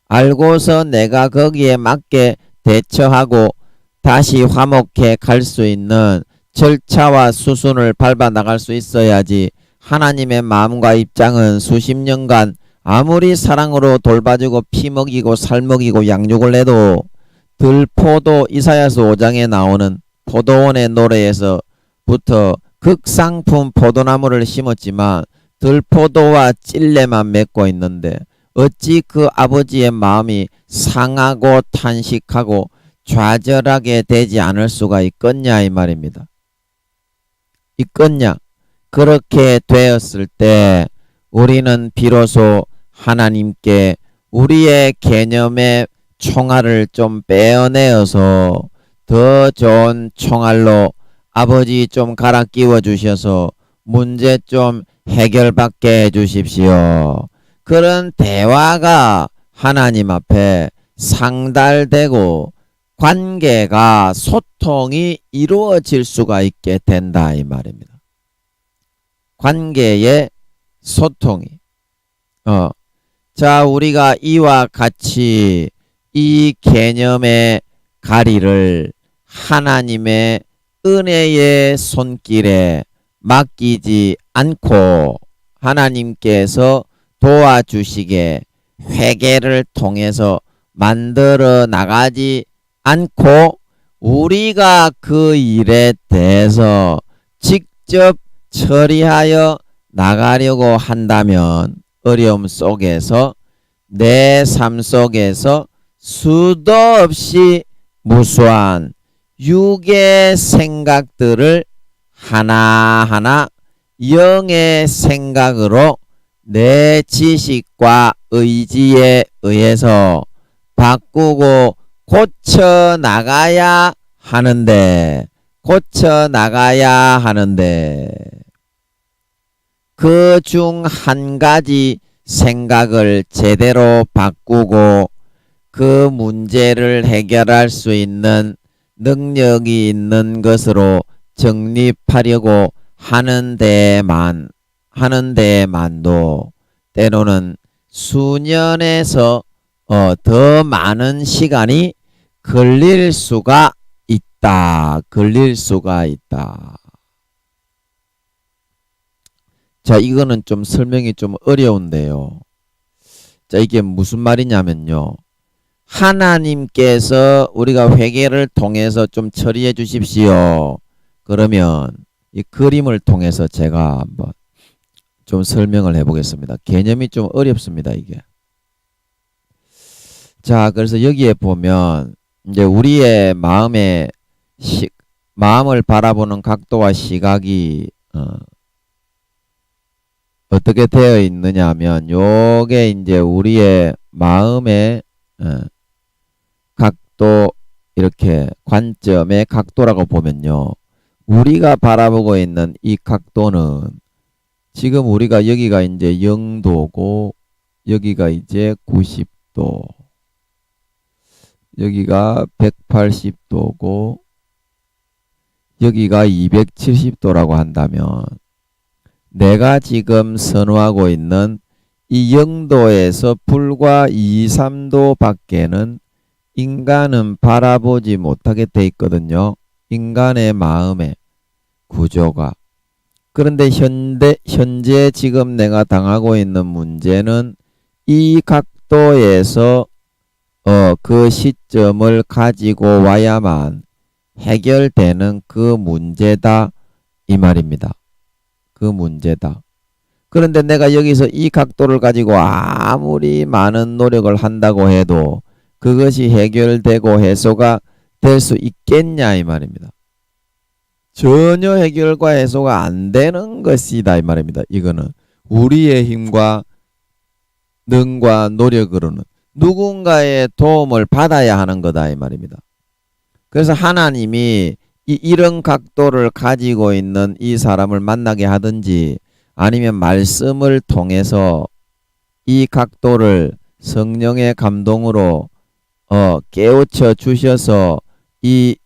Speaker 1: 알고서 내가 거기에 맞게 대처하고 다시 화목해 갈 수 있는 절차와 수순을 밟아 나갈 수 있어야지. 하나님의 마음과 입장은 수십 년간 아무리 사랑으로 돌봐주고 피 먹이고 살 먹이고 양육을 해도 들포도 이사야서 5장에 나오는 포도원의 노래에서부터 극상품 포도나무를 심었지만 들포도와 찔레만 맺고 있는데 어찌 그 아버지의 마음이 상하고 탄식하고 좌절하게 되지 않을 수가 있겠냐 이 말입니다. 있겠냐? 그렇게 되었을 때 우리는 비로소 하나님께 우리의 개념의 총알을 좀 빼어내어서 더 좋은 총알로 아버지 좀 갈아 끼워 주셔서 문제 좀 해결받게 해 주십시오. 그런 대화가 하나님 앞에 상달되고 관계가 소통이 이루어질 수가 있게 된다 이 말입니다. 관계의 소통이. 자, 우리가 이와 같이 이 개념의 가리를 하나님의 은혜의 손길에 맡기지 않고 하나님께서 도와주시게 회개를 통해서 만들어 나가지 않고 우리가 그 일에 대해서 직접 처리하여 나가려고 한다면 어려움 속에서 내 삶 속에서 수도 없이 무수한 육의 생각들을 하나하나 영의 생각으로 내 지식과 의지에 의해서 바꾸고 고쳐 나가야 하는데 그 중 한 가지 생각을 제대로 바꾸고 그 문제를 해결할 수 있는 능력이 있는 것으로 정립하려고 하는 데만도 때로는 수년에서 더 많은 시간이 걸릴 수가 있다. 자, 이거는 좀 설명이 좀 어려운데요. 자, 이게 무슨 말이냐면요. 하나님께서 우리가 회개를 통해서 좀 처리해 주십시오. 그러면 이 그림을 통해서 제가 한번 좀 설명을 해 보겠습니다. 개념이 좀 어렵습니다, 이게. 자, 그래서 여기에 보면 이제 우리의 마음을 바라보는 각도와 시각이 어떻게 되어 있느냐 하면 요게 이제 우리의 마음의 각도, 이렇게 관점의 각도라고 보면요. 우리가 바라보고 있는 이 각도는 지금 우리가 여기가 이제 0도고 여기가 이제 90도, 여기가 180도고 여기가 270도라고 한다면 내가 지금 선호하고 있는 이 0도에서 불과 2, 3도 밖에는 인간은 바라보지 못하게 돼 있거든요. 인간의 마음의 구조가. 그런데 현재 지금 내가 당하고 있는 문제는 이 각도에서 그 시점을 가지고 와야만 해결되는 그 문제다 이 말입니다. 그 문제다. 그런데 내가 여기서 이 각도를 가지고 아무리 많은 노력을 한다고 해도 그것이 해결되고 해소가 될 수 있겠냐 이 말입니다. 전혀 해결과 해소가 안 되는 것이다 이 말입니다. 이거는 우리의 힘과 능과 노력으로는 누군가의 도움을 받아야 하는 거다 이 말입니다. 그래서 하나님이 이런 각도를 가지고 있는 이 사람을 만나게 하든지 아니면 말씀을 통해서 이 각도를 성령의 감동으로 깨우쳐 주셔서 이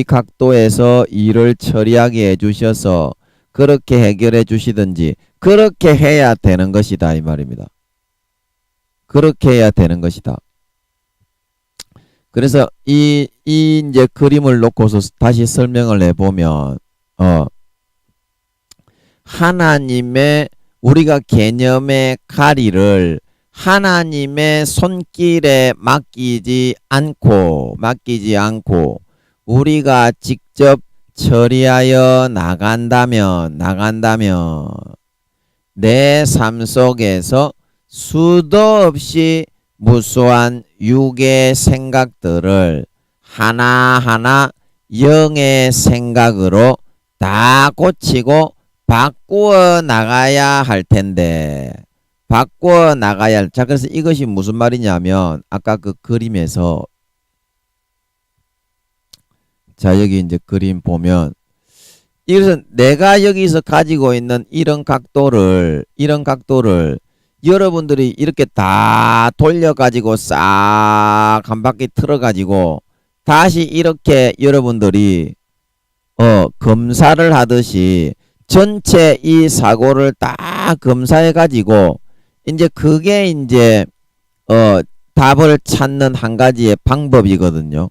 Speaker 1: 각도에서 일을 처리하게 해주셔서 그렇게 해결해 주시든지 그렇게 해야 되는 것이다 이 말입니다. 그렇게 해야 되는 것이다. 그래서 이 이제 그림을 놓고서 다시 설명을 해보면 하나님의 우리가 개념의 가리를 하나님의 손길에 맡기지 않고 우리가 직접 처리하여 나간다면 내 삶 속에서 수도 없이 무수한 육의 생각들을 하나하나 영의 생각으로 다 고치고 바꾸어 나가야 할 텐데 자, 그래서 이것이 무슨 말이냐면 아까 그 그림에서 자, 여기 이제 그림 보면 이것은 내가 여기서 가지고 있는 이런 각도를 여러분들이 이렇게 다 돌려가지고 싹 한 바퀴 틀어가지고 다시 이렇게 여러분들이 검사를 하듯이 전체 이 사고를 다 검사해 가지고 이제 그게 이제 답을 찾는 한 가지의 방법이거든요.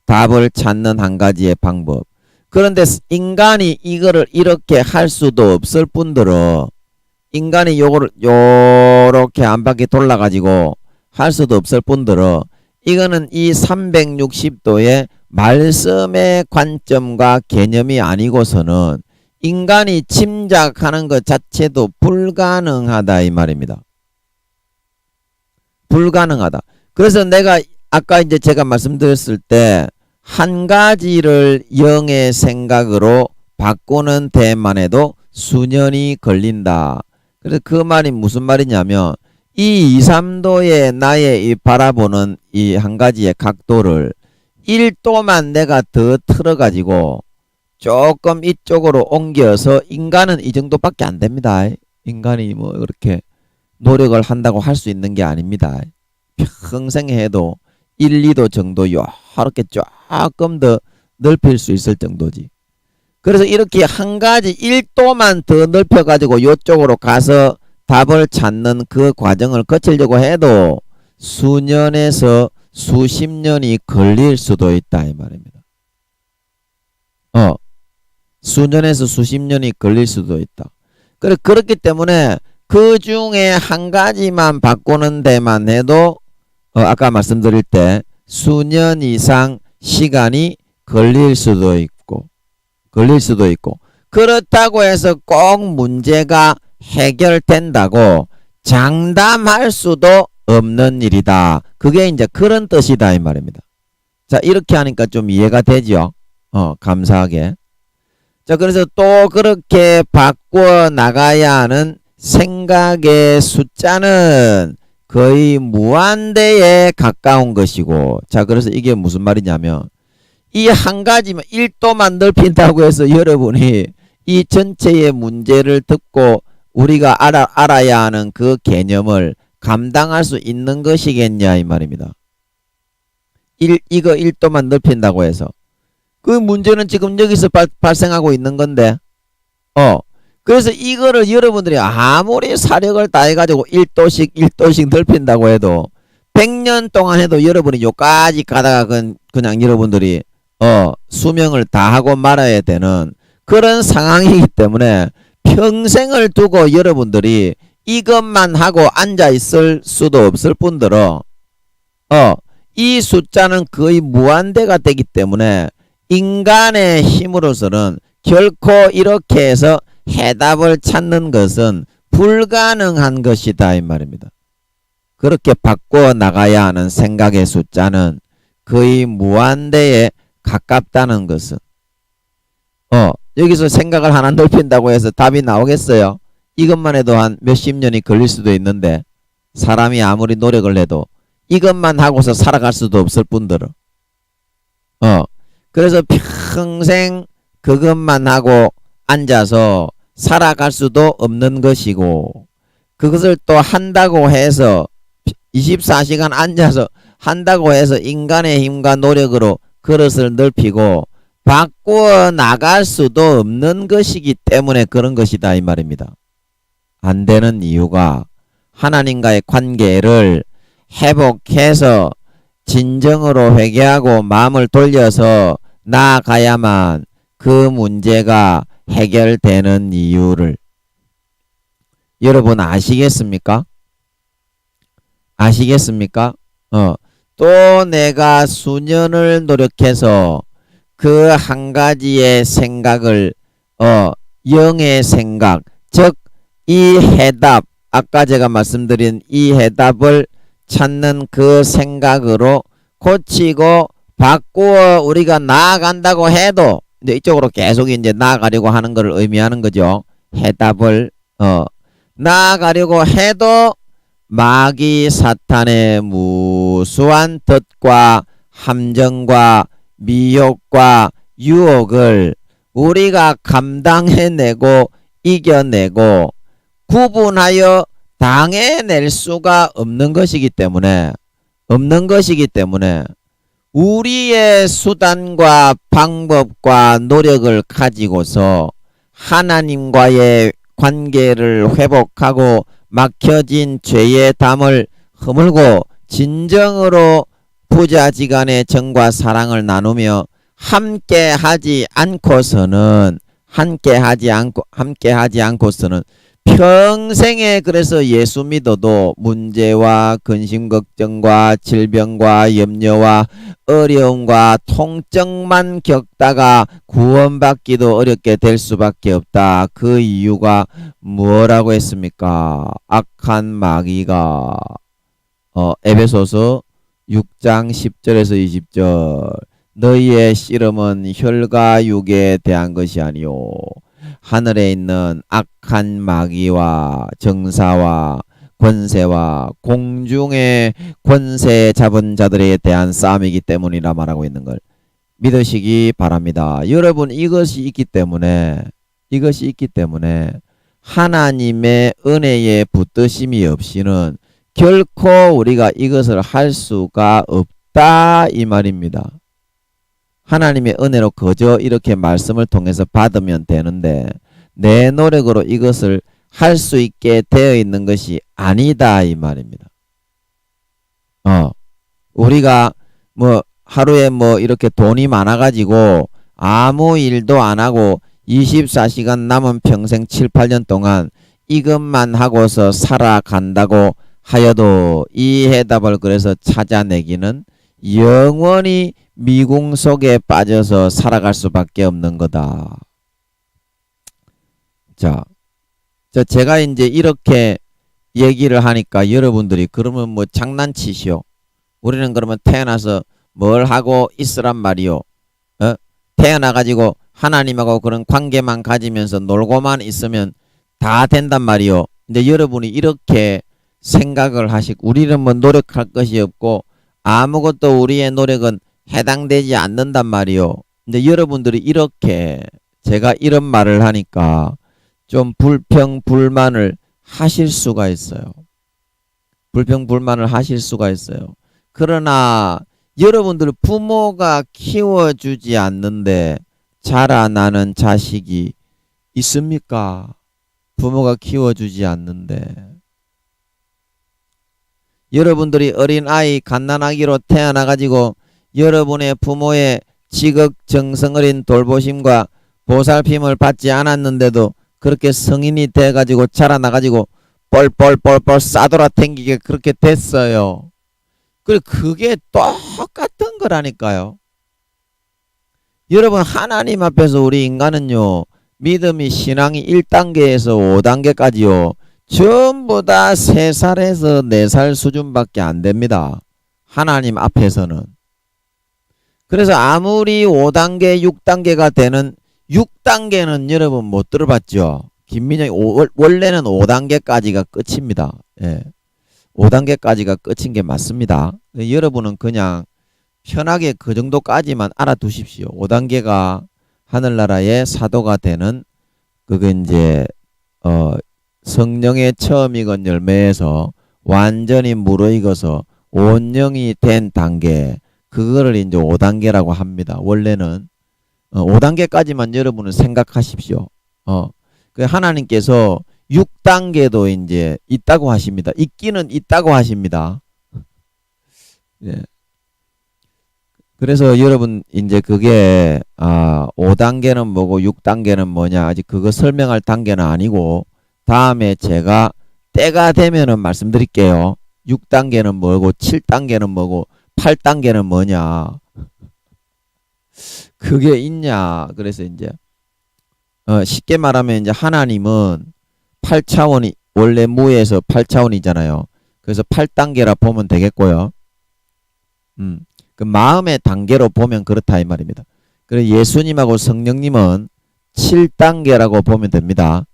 Speaker 1: 답을 찾는 한 가지의 방법. 그런데 인간이 이거를 이렇게 할 수도 없을 뿐더러 인간이 요거를 요렇게 한 바퀴 돌라 가지고 할 수도 없을 뿐더러 이거는 이 360도의 말씀의 관점과 개념이 아니고서는 인간이 짐작하는 것 자체도 불가능하다 이 말입니다. 불가능하다. 그래서 내가 아까 이제 제가 말씀드렸을 때 한 가지를 영의 생각으로 바꾸는 데만 해도 수년이 걸린다. 그래서 그 말이 무슨 말이냐면 이 2, 3도의 나의 이 바라보는 이 한 가지의 각도를 1도만 내가 더 틀어가지고 조금 이쪽으로 옮겨서 인간은 이 정도밖에 안 됩니다. 인간이 뭐 이렇게 노력을 한다고 할 수 있는 게 아닙니다. 평생 해도 1, 2도 정도 이렇게 조금 더 넓힐 수 있을 정도지. 그래서 이렇게 한 가지 1도만 더 넓혀가지고 이쪽으로 가서 답을 찾는 그 과정을 거치려고 해도 수년에서 수십 년이 걸릴 수도 있다 이 말입니다. 수년에서 수십 년이 걸릴 수도 있다. 그렇기 때문에 그 중에 한 가지만 바꾸는 데만 해도 아까 말씀드릴 때 수년 이상 시간이 걸릴 수도 있고 그렇다고 해서 꼭 문제가 해결된다고 장담할 수도 없는 일이다. 그게 이제 그런 뜻이다 이 말입니다. 자, 이렇게 하니까 좀 이해가 되죠? 감사하게. 자, 그래서 또 그렇게 바꿔 나가야 하는 생각의 숫자는 거의 무한대에 가까운 것이고, 자, 그래서 이게 무슨 말이냐면 이 한 가지만 1도만 넓힌다고 해서 여러분이 이 전체의 문제를 듣고 우리가 알아야 하는 그 개념을 감당할 수 있는 것이겠냐 이 말입니다. 이거 1도만 넓힌다고 해서 그 문제는 지금 여기서 발생하고 있는 건데 그래서 이거를 여러분들이 아무리 사력을 다해가지고 1도씩 넓힌다고 해도 100년 동안 해도 여러분이 요까지 가다가 그냥 여러분들이 수명을 다하고 말아야 되는 그런 상황이기 때문에 평생을 두고 여러분들이 이것만 하고 앉아 있을 수도 없을 뿐더러 이 숫자는 거의 무한대가 되기 때문에 인간의 힘으로서는 결코 이렇게 해서 해답을 찾는 것은 불가능한 것이다 이 말입니다. 그렇게 바꿔 나가야 하는 생각의 숫자는 거의 무한대에 가깝다는 것은 여기서 생각을 하나 넓힌다고 해서 답이 나오겠어요? 이것만 해도 한 몇십 년이 걸릴 수도 있는데 사람이 아무리 노력을 해도 이것만 하고서 살아갈 수도 없을 뿐더러 그래서 평생 그것만 하고 앉아서 살아갈 수도 없는 것이고 그것을 또 한다고 해서 24시간 앉아서 한다고 해서 인간의 힘과 노력으로 그릇을 넓히고 바꾸어 나갈 수도 없는 것이기 때문에 그런 것이다 이 말입니다. 안 되는 이유가 하나님과의 관계를 회복해서 진정으로 회개하고 마음을 돌려서 나아가야만 그 문제가 해결되는 이유를 여러분 아시겠습니까? 아시겠습니까? 또 내가 수년을 노력해서 그 한 가지의 생각을 영의 생각, 즉 이 해답, 아까 제가 말씀드린 이 해답을 찾는 그 생각으로 고치고 바꾸어 우리가 나아간다고 해도 이제 이쪽으로 계속 이제 나아가려고 하는 것을 의미하는 거죠. 해답을 나아가려고 해도 마귀 사탄의 무수한 뜻과 함정과 미혹과 유혹을 우리가 감당해내고 이겨내고 구분하여 당해낼 수가 없는 것이기 때문에 우리의 수단과 방법과 노력을 가지고서 하나님과의 관계를 회복하고 막혀진 죄의 담을 허물고 진정으로 부자지간의 정과 사랑을 나누며 함께하지 않고서는 평생에 그래서 예수 믿어도 문제와 근심 걱정과 질병과 염려와 어려움과 통증만 겪다가 구원받기도 어렵게 될 수밖에 없다. 그 이유가 뭐라고 했습니까? 악한 마귀가 에베소서 6장 10절에서 20절 너희의 씨름은 혈과 육에 대한 것이 아니요 하늘에 있는 악한 마귀와 정사와 권세와 공중의 권세 잡은 자들에 대한 싸움이기 때문이라 말하고 있는 걸 믿으시기 바랍니다. 여러분 이것이 있기 때문에 하나님의 은혜에 붙드심이 없이는 결코 우리가 이것을 할 수가 없다 이 말입니다. 하나님의 은혜로 그저 이렇게 말씀을 통해서 받으면 되는데 내 노력으로 이것을 할 수 있게 되어 있는 것이 아니다 이 말입니다. 우리가 뭐 하루에 뭐 이렇게 돈이 많아가지고 아무 일도 안 하고 24시간 남은 평생 7, 8년 동안 이것만 하고서 살아간다고 하여도 이 해답을 그래서 찾아내기는 영원히 미궁 속에 빠져서 살아갈 수밖에 없는 거다. 자, 제가 이제 이렇게 얘기를 하니까 여러분들이 그러면 뭐 장난치시오. 우리는 그러면 태어나서 뭘 하고 있으란 말이오. 태어나가지고 하나님하고 그런 관계만 가지면서 놀고만 있으면 다 된단 말이오. 근데 여러분이 이렇게 생각을 하시고 우리는 뭐 노력할 것이 없고 아무것도 우리의 노력은 해당되지 않는단 말이요. 근데 여러분들이 이렇게 제가 이런 말을 하니까 좀 불평불만을 하실 수가 있어요. 불평불만을 하실 수가 있어요. 그러나 여러분들 부모가 키워주지 않는데 자라나는 자식이 있습니까? 부모가 키워주지 않는데. 여러분들이 어린아이 갓난아기로 태어나가지고 여러분의 부모의 지극정성 어린 돌보심과 보살핌을 받지 않았는데도 그렇게 성인이 돼가지고 자라나가지고 뻘뻘뻘뻘 싸돌아 댕기게 그렇게 됐어요. 그게 똑같은 거라니까요. 여러분 하나님 앞에서 우리 인간은요 믿음이 신앙이 1단계에서 5단계까지요 전부 다 3살에서 4살 수준밖에 안 됩니다. 하나님 앞에서는. 그래서 아무리 5단계, 6단계가 되는 6단계는 여러분 못 들어봤죠? 김민영이 원래는 5단계까지가 끝입니다. 예. 5단계까지가 끝인 게 맞습니다. 여러분은 그냥 편하게 그 정도까지만 알아두십시오. 5단계가 하늘나라의 사도가 되는 그게 이제 성령의 처음 익은 열매에서 완전히 무르익어서 온영이 된 단계 그거를 이제 5단계라고 합니다. 원래는 5단계까지만 여러분은 생각하십시오. 그 하나님께서 6단계도 이제 있다고 하십니다. 있기는 있다고 하십니다. 예. 그래서 여러분 이제 그게 5단계는 뭐고 6단계는 뭐냐 아직 그거 설명할 단계는 아니고 다음에 제가 때가 되면은 말씀드릴게요. 6단계는 뭐고 7단계는 뭐고 8단계는 뭐냐 그게 있냐. 그래서 이제 쉽게 말하면 이제 하나님은 8차원이 원래 무에서 8차원이잖아요. 그래서 8단계라 보면 되겠고요. 그 마음의 단계로 보면 그렇다 이 말입니다. 그래서 예수님하고 성령님은 7단계라고 보면 됩니다.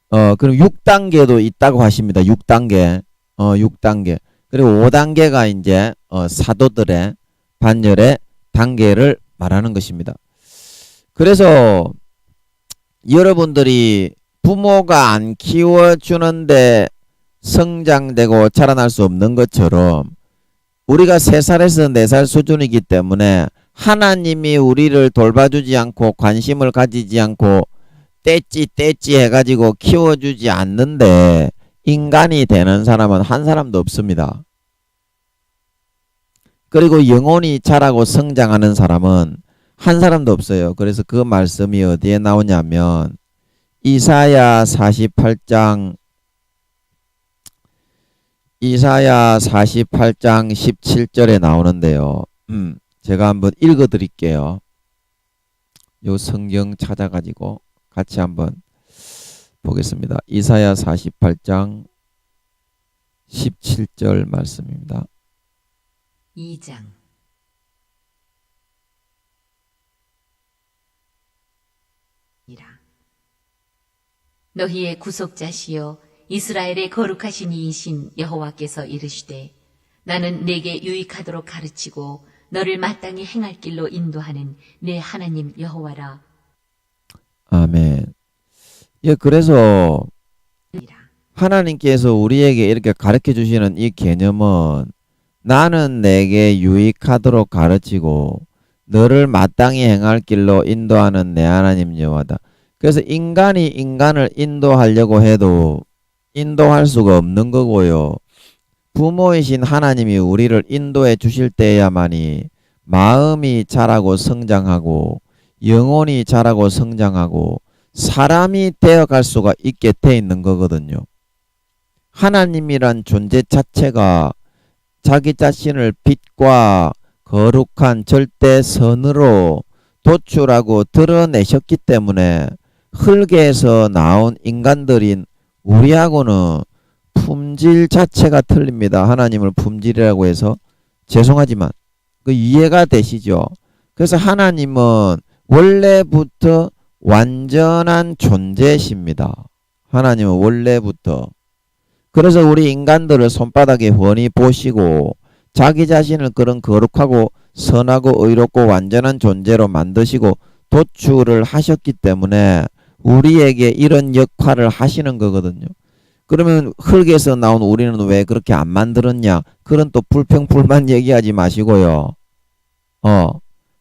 Speaker 1: 그럼 6단계도 있다고 하십니다. 6단계. 6단계. 그리고 5단계가 이제 사도들의 반열의 단계를 말하는 것입니다. 그래서 여러분들이 부모가 안 키워주는데 성장되고 자라날 수 없는 것처럼 우리가 3살에서 4살 수준이기 때문에 하나님이 우리를 돌봐주지 않고 관심을 가지지 않고 떼찌 해가지고 키워주지 않는데 인간이 되는 사람은 한 사람도 없습니다. 그리고 영혼이 자라고 성장하는 사람은 한 사람도 없어요. 그래서 그 말씀이 어디에 나오냐면 이사야 48장 17절에 나오는데요. 제가 한번 읽어 드릴게요. 요 성경 찾아가지고 같이 한번 보겠습니다. 이사야 48장 17절 말씀입니다.
Speaker 2: 2장. 너희의 구속자시여 이스라엘의 거룩하신 이이신 여호와께서 이르시되 나는 내게 유익하도록 가르치고 너를 마땅히 행할 길로 인도하는 내 하나님 여호와라.
Speaker 1: 아멘. 예, 그래서 하나님께서 우리에게 이렇게 가르쳐 주시는 이 개념은 나는 내게 유익하도록 가르치고 너를 마땅히 행할 길로 인도하는 내 하나님 여호와다. 그래서 인간이 인간을 인도하려고 해도 인도할 수가 없는 거고요. 부모이신 하나님이 우리를 인도해 주실 때야만이 마음이 자라고 성장하고 영혼이 자라고 성장하고 사람이 되어갈 수가 있게 돼 있는 거거든요. 하나님이란 존재 자체가 자기 자신을 빛과 거룩한 절대 선으로 도출하고 드러내셨기 때문에 흙에서 나온 인간들인 우리하고는 품질 자체가 틀립니다. 하나님을 품질이라고 해서 죄송하지만 그 이해가 되시죠? 그래서 하나님은 원래부터 완전한 존재십니다. 하나님은 원래부터. 그래서 우리 인간들을 손바닥에 훤히 보시고 자기 자신을 그런 거룩하고 선하고 의롭고 완전한 존재로 만드시고 도출을 하셨기 때문에 우리에게 이런 역할을 하시는 거거든요. 그러면 흙에서 나온 우리는 왜 그렇게 안 만들었냐? 그런 또 불평불만 얘기하지 마시고요.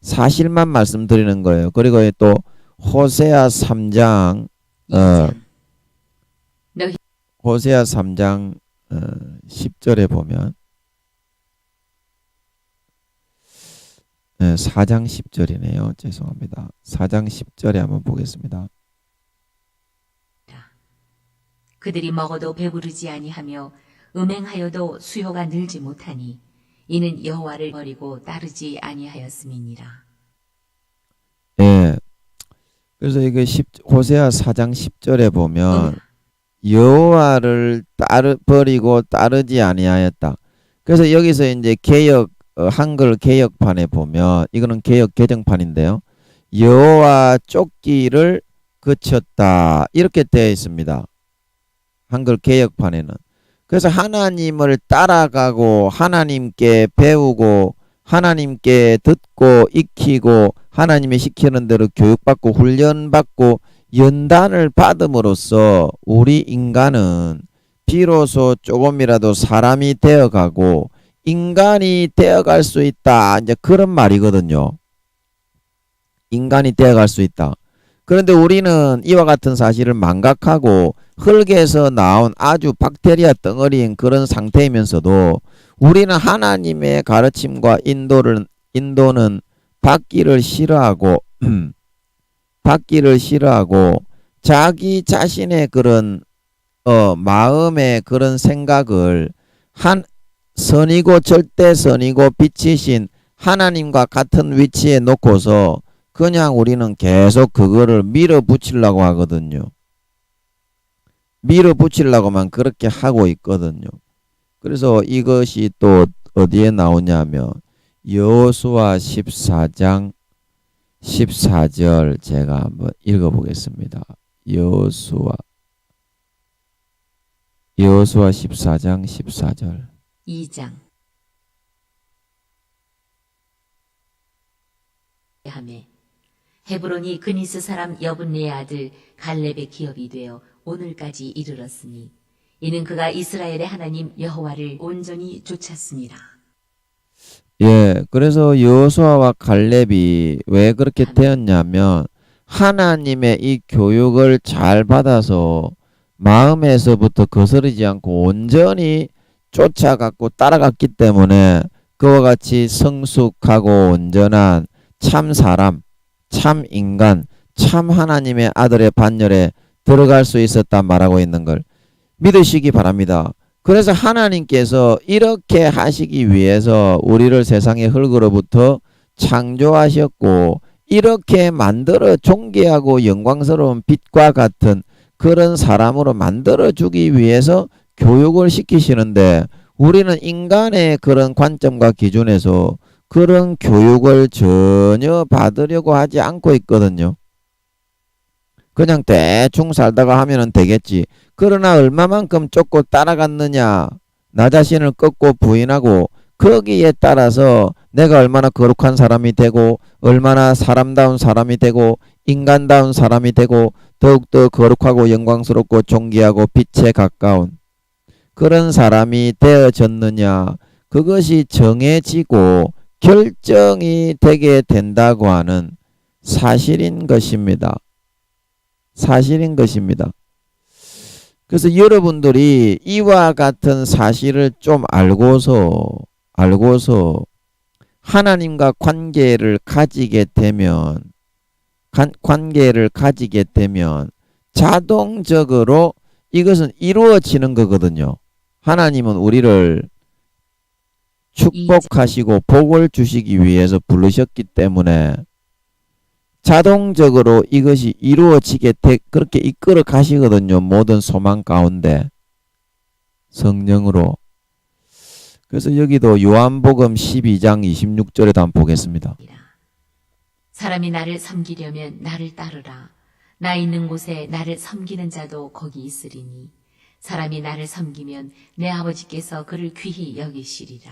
Speaker 1: 사실만 말씀드리는 거예요. 그리고 또 호세아 3장 호세아 3장 10절에 보면 4장 10절이네요. 죄송합니다. 4장 10절에 한번 보겠습니다.
Speaker 2: 그들이 먹어도 배부르지 아니하며 음행하여도 수요가 늘지 못하니 이는 여호와를 버리고 따르지 아니하였음이니라.
Speaker 1: 예. 그래서 이게 호세아 4장 10절에 보면 여호와를 버리고 따르지 아니하였다. 그래서 여기서 이제 한글 개역판에 보면 이거는 개역 개정판인데요. 여호와 쫓기를 그쳤다. 이렇게 되어 있습니다. 한글 개역판에는. 그래서 하나님을 따라가고 하나님께 배우고 하나님께 듣고 익히고 하나님이 시키는 대로 교육받고 훈련받고 연단을 받음으로써 우리 인간은 비로소 조금이라도 사람이 되어가고 인간이 되어갈 수 있다. 이제 그런 말이거든요. 인간이 되어갈 수 있다. 그런데 우리는 이와 같은 사실을 망각하고 흙에서 나온 아주 박테리아 덩어리인 그런 상태이면서도 우리는 하나님의 가르침과 인도는 받기를 싫어하고 자기 자신의 그런 마음의 그런 생각을 선이고 절대 선이고 빛이신 하나님과 같은 위치에 놓고서 그냥 우리는 계속 그거를 밀어붙이려고 하거든요. 밀어붙이려고만 그렇게 하고 있거든요. 그래서 이것이 또 어디에 나오냐면 여호수아 14장 14절 제가 한번 읽어보겠습니다. 여호수아 14장 14절
Speaker 2: 2장. 하매 헤브론이 그니스 사람 여분네의 아들 갈렙의 기업이 되어 오늘까지 이르렀으니 이는 그가 이스라엘의 하나님 여호와를 온전히 좇았습니다.
Speaker 1: 예, 그래서 여호수아와 칼렙이 왜 그렇게 되었냐면 하나님의 이 교육을 잘 받아서 마음에서부터 거스르지 않고 온전히 쫓아갔고 따라갔기 때문에 그와 같이 성숙하고 온전한 참 사람, 참 인간, 참 하나님의 아들의 반열에 들어갈 수 있었다 말하고 있는 걸 믿으시기 바랍니다. 그래서 하나님께서 이렇게 하시기 위해서 우리를 세상의 흙으로부터 창조하셨고 이렇게 만들어 존귀하고 영광스러운 빛과 같은 그런 사람으로 만들어 주기 위해서 교육을 시키시는데 우리는 인간의 그런 관점과 기준에서 그런 교육을 전혀 받으려고 하지 않고 있거든요. 그냥 대충 살다가 하면 되겠지. 그러나 얼마만큼 쫓고 따라갔느냐, 나 자신을 꺾고 부인하고 거기에 따라서 내가 얼마나 거룩한 사람이 되고 얼마나 사람다운 사람이 되고 인간다운 사람이 되고 더욱더 거룩하고 영광스럽고 존귀하고 빛에 가까운 그런 사람이 되어졌느냐, 그것이 정해지고 결정이 되게 된다고 하는 사실인 것입니다. 사실인 것입니다. 그래서 여러분들이 이와 같은 사실을 좀 알고서 하나님과 관계를 가지게 되면 자동적으로 이것은 이루어지는 거거든요. 하나님은 우리를 축복하시고 복을 주시기 위해서 부르셨기 때문에 자동적으로 이것이 이루어지게 그렇게 이끌어 가시거든요. 모든 소망 가운데 성령으로. 그래서 여기도 요한복음 12장 26절에도 한번 보겠습니다.
Speaker 2: 사람이 나를 섬기려면 나를 따르라. 나 있는 곳에 나를 섬기는 자도 거기 있으리니 사람이 나를 섬기면 내 아버지께서 그를 귀히 여기시리라.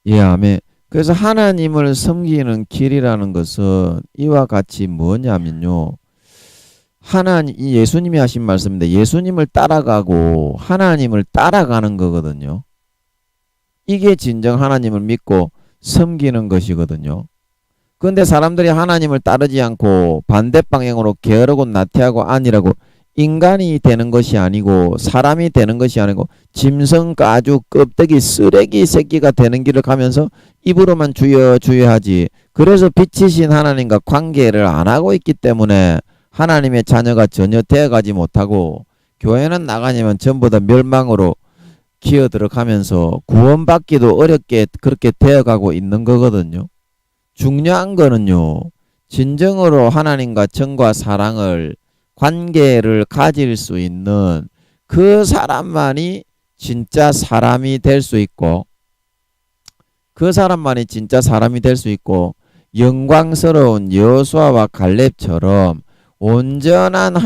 Speaker 1: 예, 아멘. 그래서 하나님을 섬기는 길이라는 것은 이와 같이 뭐냐면요. 예수님이 하신 말씀인데 예수님을 따라가고 하나님을 따라가는 거거든요. 이게 진정 하나님을 믿고 섬기는 것이거든요. 그런데 사람들이 하나님을 따르지 않고 반대 방향으로 게으르고 나태하고 안일하고 인간이 되는 것이 아니고 사람이 되는 것이 아니고 짐승 가죽 껍데기 쓰레기 새끼가 되는 길을 가면서 입으로만 주여 주여 하지. 그래서 빛이신 하나님과 관계를 안 하고 있기 때문에 하나님의 자녀가 전혀 되어가지 못하고 교회는 나가냐면 전부 다 멸망으로 기어 들어가면서 구원받기도 어렵게 그렇게 되어가고 있는 거거든요. 중요한 거는요. 진정으로 하나님과 정과 사랑을 관계를 가질 수 있는 그 사람만이 진짜 사람이 될 수 있고 그 사람만이 진짜 사람이 될 수 있고 영광스러운 여호수아와 갈렙처럼 온전한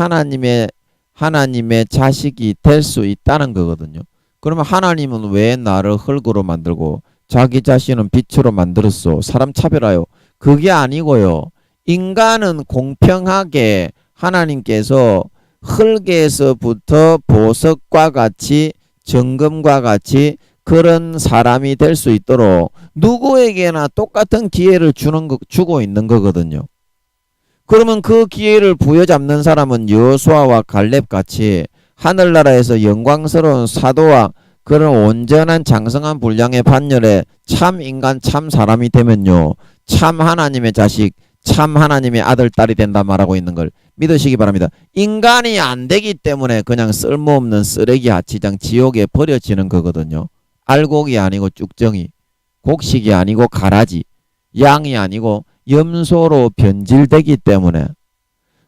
Speaker 1: 하나님의 자식이 될 수 있다는 거거든요. 그러면 하나님은 왜 나를 흙으로 만들고 자기 자신은 빛으로 만들었어? 사람 차별하여. 그게 아니고요. 인간은 공평하게 하나님께서 흙에서부터 보석과 같이 정금과 같이 그런 사람이 될 수 있도록 누구에게나 똑같은 기회를 주고 있는 거거든요. 그러면 그 기회를 부여잡는 사람은 여호수아와 갈렙 같이 하늘나라에서 영광스러운 사도와 그런 온전한 장성한 분량의 반열에 참 인간 참 사람이 되면요. 참 하나님의 자식 참 하나님의 아들 딸이 된다 말하고 있는 걸 믿으시기 바랍니다. 인간이 안 되기 때문에 그냥 쓸모없는 쓰레기 하치장 지옥에 버려지는 거거든요. 알곡이 아니고 쭉정이, 곡식이 아니고 가라지, 양이 아니고 염소로 변질되기 때문에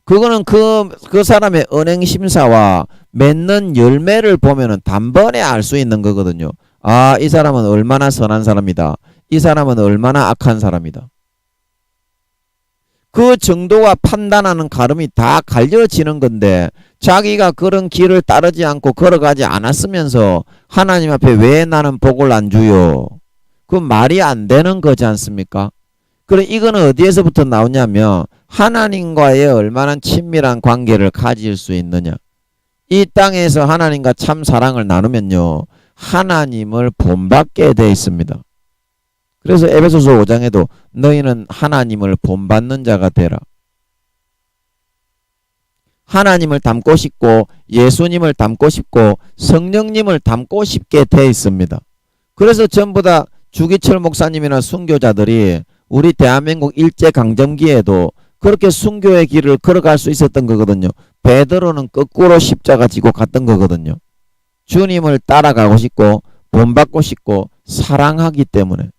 Speaker 1: 그거는 그 사람의 언행심사와 맺는 열매를 보면은 단번에 알 수 있는 거거든요. 아, 이 사람은 얼마나 선한 사람이다. 이 사람은 얼마나 악한 사람이다. 그 정도와 판단하는 가름이 다 갈려지는 건데 자기가 그런 길을 따르지 않고 걸어가지 않았으면서 하나님 앞에 왜 나는 복을 안 주요? 그 말이 안 되는 거지 않습니까? 그래 이거는 어디에서부터 나오냐면 하나님과의 얼마나 친밀한 관계를 가질 수 있느냐. 이 땅에서 하나님과 참 사랑을 나누면요. 하나님을 본받게 돼 있습니다. 그래서 에베소서 5장에도 너희는 하나님을 본받는 자가 되라. 하나님을 닮고 싶고 예수님을 닮고 싶고 성령님을 닮고 싶게 돼 있습니다. 그래서 전부 다 주기철 목사님이나 순교자들이 우리 대한민국 일제강점기에도 그렇게 순교의 길을 걸어갈 수 있었던 거거든요. 베드로는 거꾸로 십자가 지고 갔던 거거든요. 주님을 따라가고 싶고 본받고 싶고 사랑하기 때문에.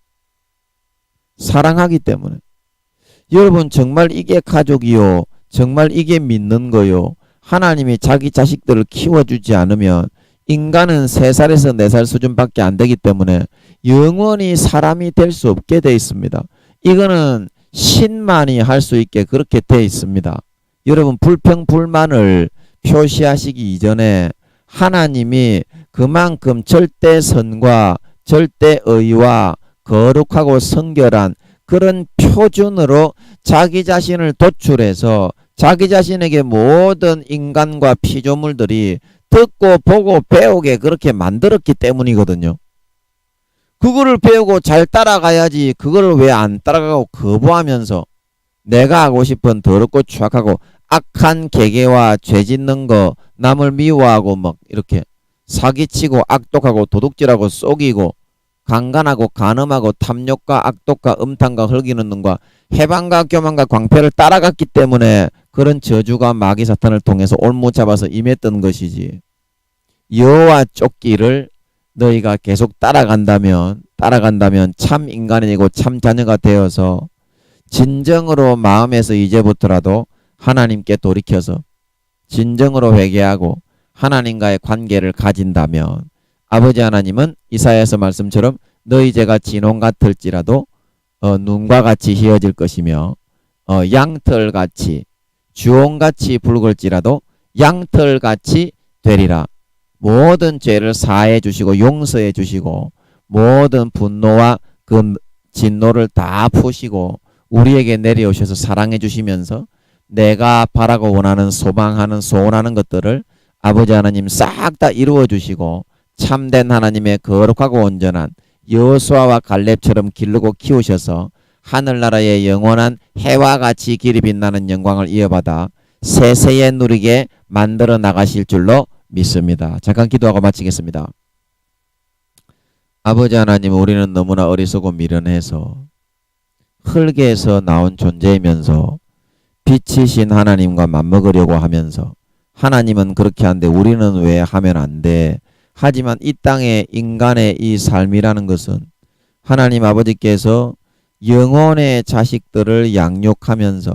Speaker 1: 여러분, 정말 이게 가족이요, 정말 이게 믿는 거요, 하나님이 자기 자식들을 키워주지 않으면 인간은 3살에서 4살 수준밖에 안 되기 때문에 영원히 사람이 될 수 없게 돼 있습니다. 이거는 신만이 할 수 있게 그렇게 돼 있습니다. 여러분, 불평불만을 표시하시기 이전에 하나님이 그만큼 절대선과 절대의와 거룩하고 성결한 그런 표준으로 자기 자신을 도출해서 자기 자신에게 모든 인간과 피조물들이 듣고 보고 배우게 그렇게 만들었기 때문이거든요. 그거를 배우고 잘 따라가야지, 그거를 왜 안 따라가고 거부하면서 내가 하고 싶은 더럽고 추악하고 악한 계계와 죄 짓는 거, 남을 미워하고 막 이렇게 사기치고 악독하고 도둑질하고 속이고 강간하고 간음하고 탐욕과 악독과 음탕과 흙이는 놈과 해방과 교만과 광패를 따라갔기 때문에 그런 저주가 마귀 사탄을 통해서 올무 잡아서 임했던 것이지. 여호와 쫓기를 너희가 계속 따라간다면 참 인간이고 참 자녀가 되어서 진정으로 마음에서 이제부터라도 하나님께 돌이켜서 진정으로 회개하고 하나님과의 관계를 가진다면 아버지 하나님은 이사야서 말씀처럼 너희 죄가 진홍 같을지라도 눈과 같이 희어질 것이며 양털같이 주홍같이 붉을지라도 양털같이 되리라. 모든 죄를 사해 주시고 용서해 주시고 모든 분노와 그 진노를 다 푸시고 우리에게 내려오셔서 사랑해 주시면서 내가 바라고 원하는 소망하는 소원하는 것들을 아버지 하나님 싹 다 이루어 주시고 참된 하나님의 거룩하고 온전한 여호수아와 갈렙처럼 기르고 키우셔서 하늘나라의 영원한 해와 같이 길이 빛나는 영광을 이어받아 세세에 누리게 만들어 나가실 줄로 믿습니다. 잠깐 기도하고 마치겠습니다. 아버지 하나님, 우리는 너무나 어리석고 미련해서 흙에서 나온 존재이면서 빛이신 하나님과 맞먹으려고 하면서 하나님은 그렇게 하는데 우리는 왜 하면 안 돼? 하지만 이 땅의 인간의 이 삶이라는 것은 하나님 아버지께서 영혼의 자식들을 양육하면서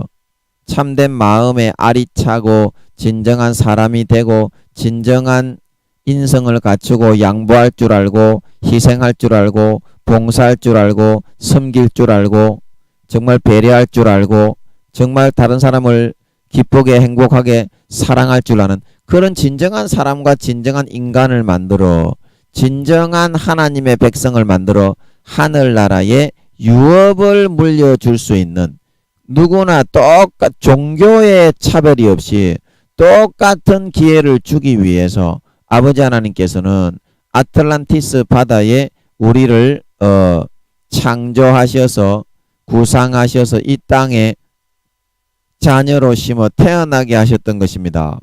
Speaker 1: 참된 마음에 알이 차고 진정한 사람이 되고 진정한 인성을 갖추고 양보할 줄 알고 희생할 줄 알고 봉사할 줄 알고 섬길 줄 알고 정말 배려할 줄 알고 정말 다른 사람을 기쁘게 행복하게 사랑할 줄 아는 그런 진정한 사람과 진정한 인간을 만들어 진정한 하나님의 백성을 만들어 하늘나라에 유업을 물려줄 수 있는 누구나 종교의 차별이 없이 똑같은 기회를 주기 위해서 아버지 하나님께서는 아틀란티스 바다에 우리를 창조하셔서 구상하셔서 이 땅에 자녀로 심어 태어나게 하셨던 것입니다.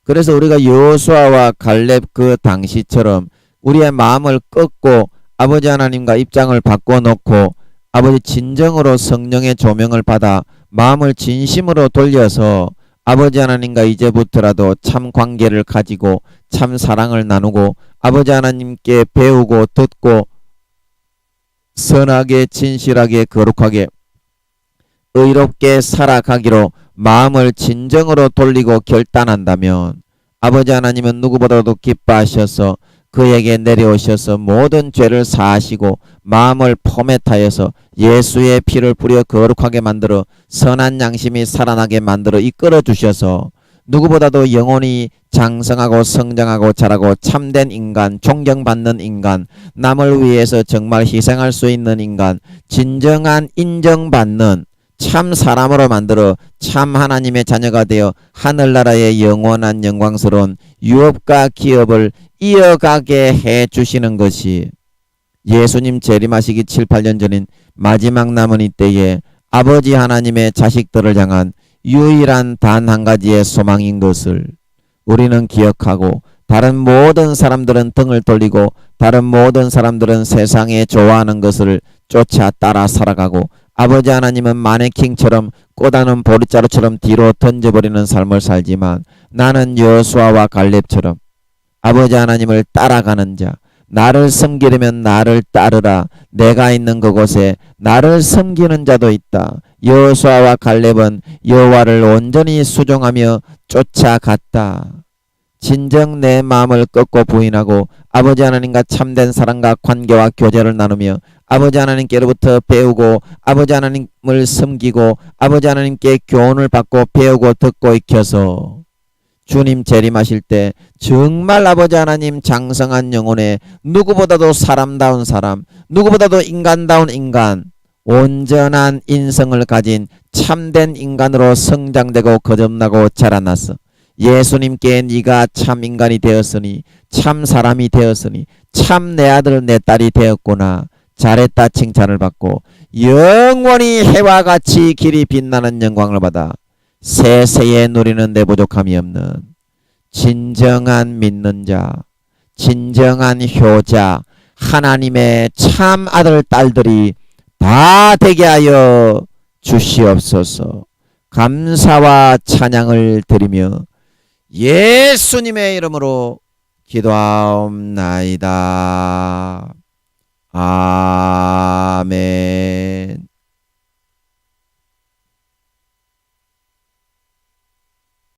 Speaker 1: 그래서 우리가 여호수아와 갈렙 그 당시처럼 우리의 마음을 꺾고 아버지 하나님과 입장을 바꿔놓고 아버지 진정으로 성령의 조명을 받아 마음을 진심으로 돌려서 아버지 하나님과 이제부터라도 참 관계를 가지고 참 사랑을 나누고 아버지 하나님께 배우고 듣고 선하게 진실하게 거룩하게 의롭게 살아가기로 마음을 진정으로 돌리고 결단한다면 아버지 하나님은 누구보다도 기뻐하셔서 그에게 내려오셔서 모든 죄를 사하시고 마음을 포맷하여서 예수의 피를 뿌려 거룩하게 만들어 선한 양심이 살아나게 만들어 이끌어 주셔서 누구보다도 영혼이 장성하고 성장하고 자라고 참된 인간, 존경받는 인간, 남을 위해서 정말 희생할 수 있는 인간, 진정한 인정받는 참 사람으로 만들어 참 하나님의 자녀가 되어 하늘나라의 영원한 영광스러운 유업과 기업을 이어가게 해 주시는 것이 예수님 재림하시기 7, 8년 전인 마지막 남은 이때에 아버지 하나님의 자식들을 향한 유일한 단 한 가지의 소망인 것을 우리는 기억하고, 다른 모든 사람들은 등을 돌리고 다른 모든 사람들은 세상에 좋아하는 것을 쫓아 따라 살아가고, 아버지 하나님은 마네킹처럼 꽂아놓은 보리자루처럼 뒤로 던져버리는 삶을 살지만, 나는 여호수아와 갈렙처럼 아버지 하나님을 따라가는 자, 나를 섬기려면 나를 따르라. 내가 있는 그곳에 나를 섬기는 자도 있다. 여호수아와 갈렙은 여호와를 온전히 수종하며 쫓아갔다. 진정 내 마음을 꺾고 부인하고 아버지 하나님과 참된 사랑과 관계와 교제를 나누며 아버지 하나님께로부터 배우고 아버지 하나님을 섬기고 아버지 하나님께 교훈을 받고 배우고 듣고 익혀서 주님 재림하실 때 정말 아버지 하나님 장성한 영혼에 누구보다도 사람다운 사람, 누구보다도 인간다운 인간, 온전한 인성을 가진 참된 인간으로 성장되고 거듭나고 자라났어. 예수님께 네가 참 인간이 되었으니, 참 사람이 되었으니, 참 내 아들 내 딸이 되었구나, 잘했다 칭찬을 받고 영원히 해와 같이 길이 빛나는 영광을 받아 세세에 누리는 데 부족함이 없는 진정한 믿는 자, 진정한 효자, 하나님의 참 아들 딸들이 다 되게 하여 주시옵소서. 감사와 찬양을 드리며 예수님의 이름으로 기도하옵나이다. 아멘.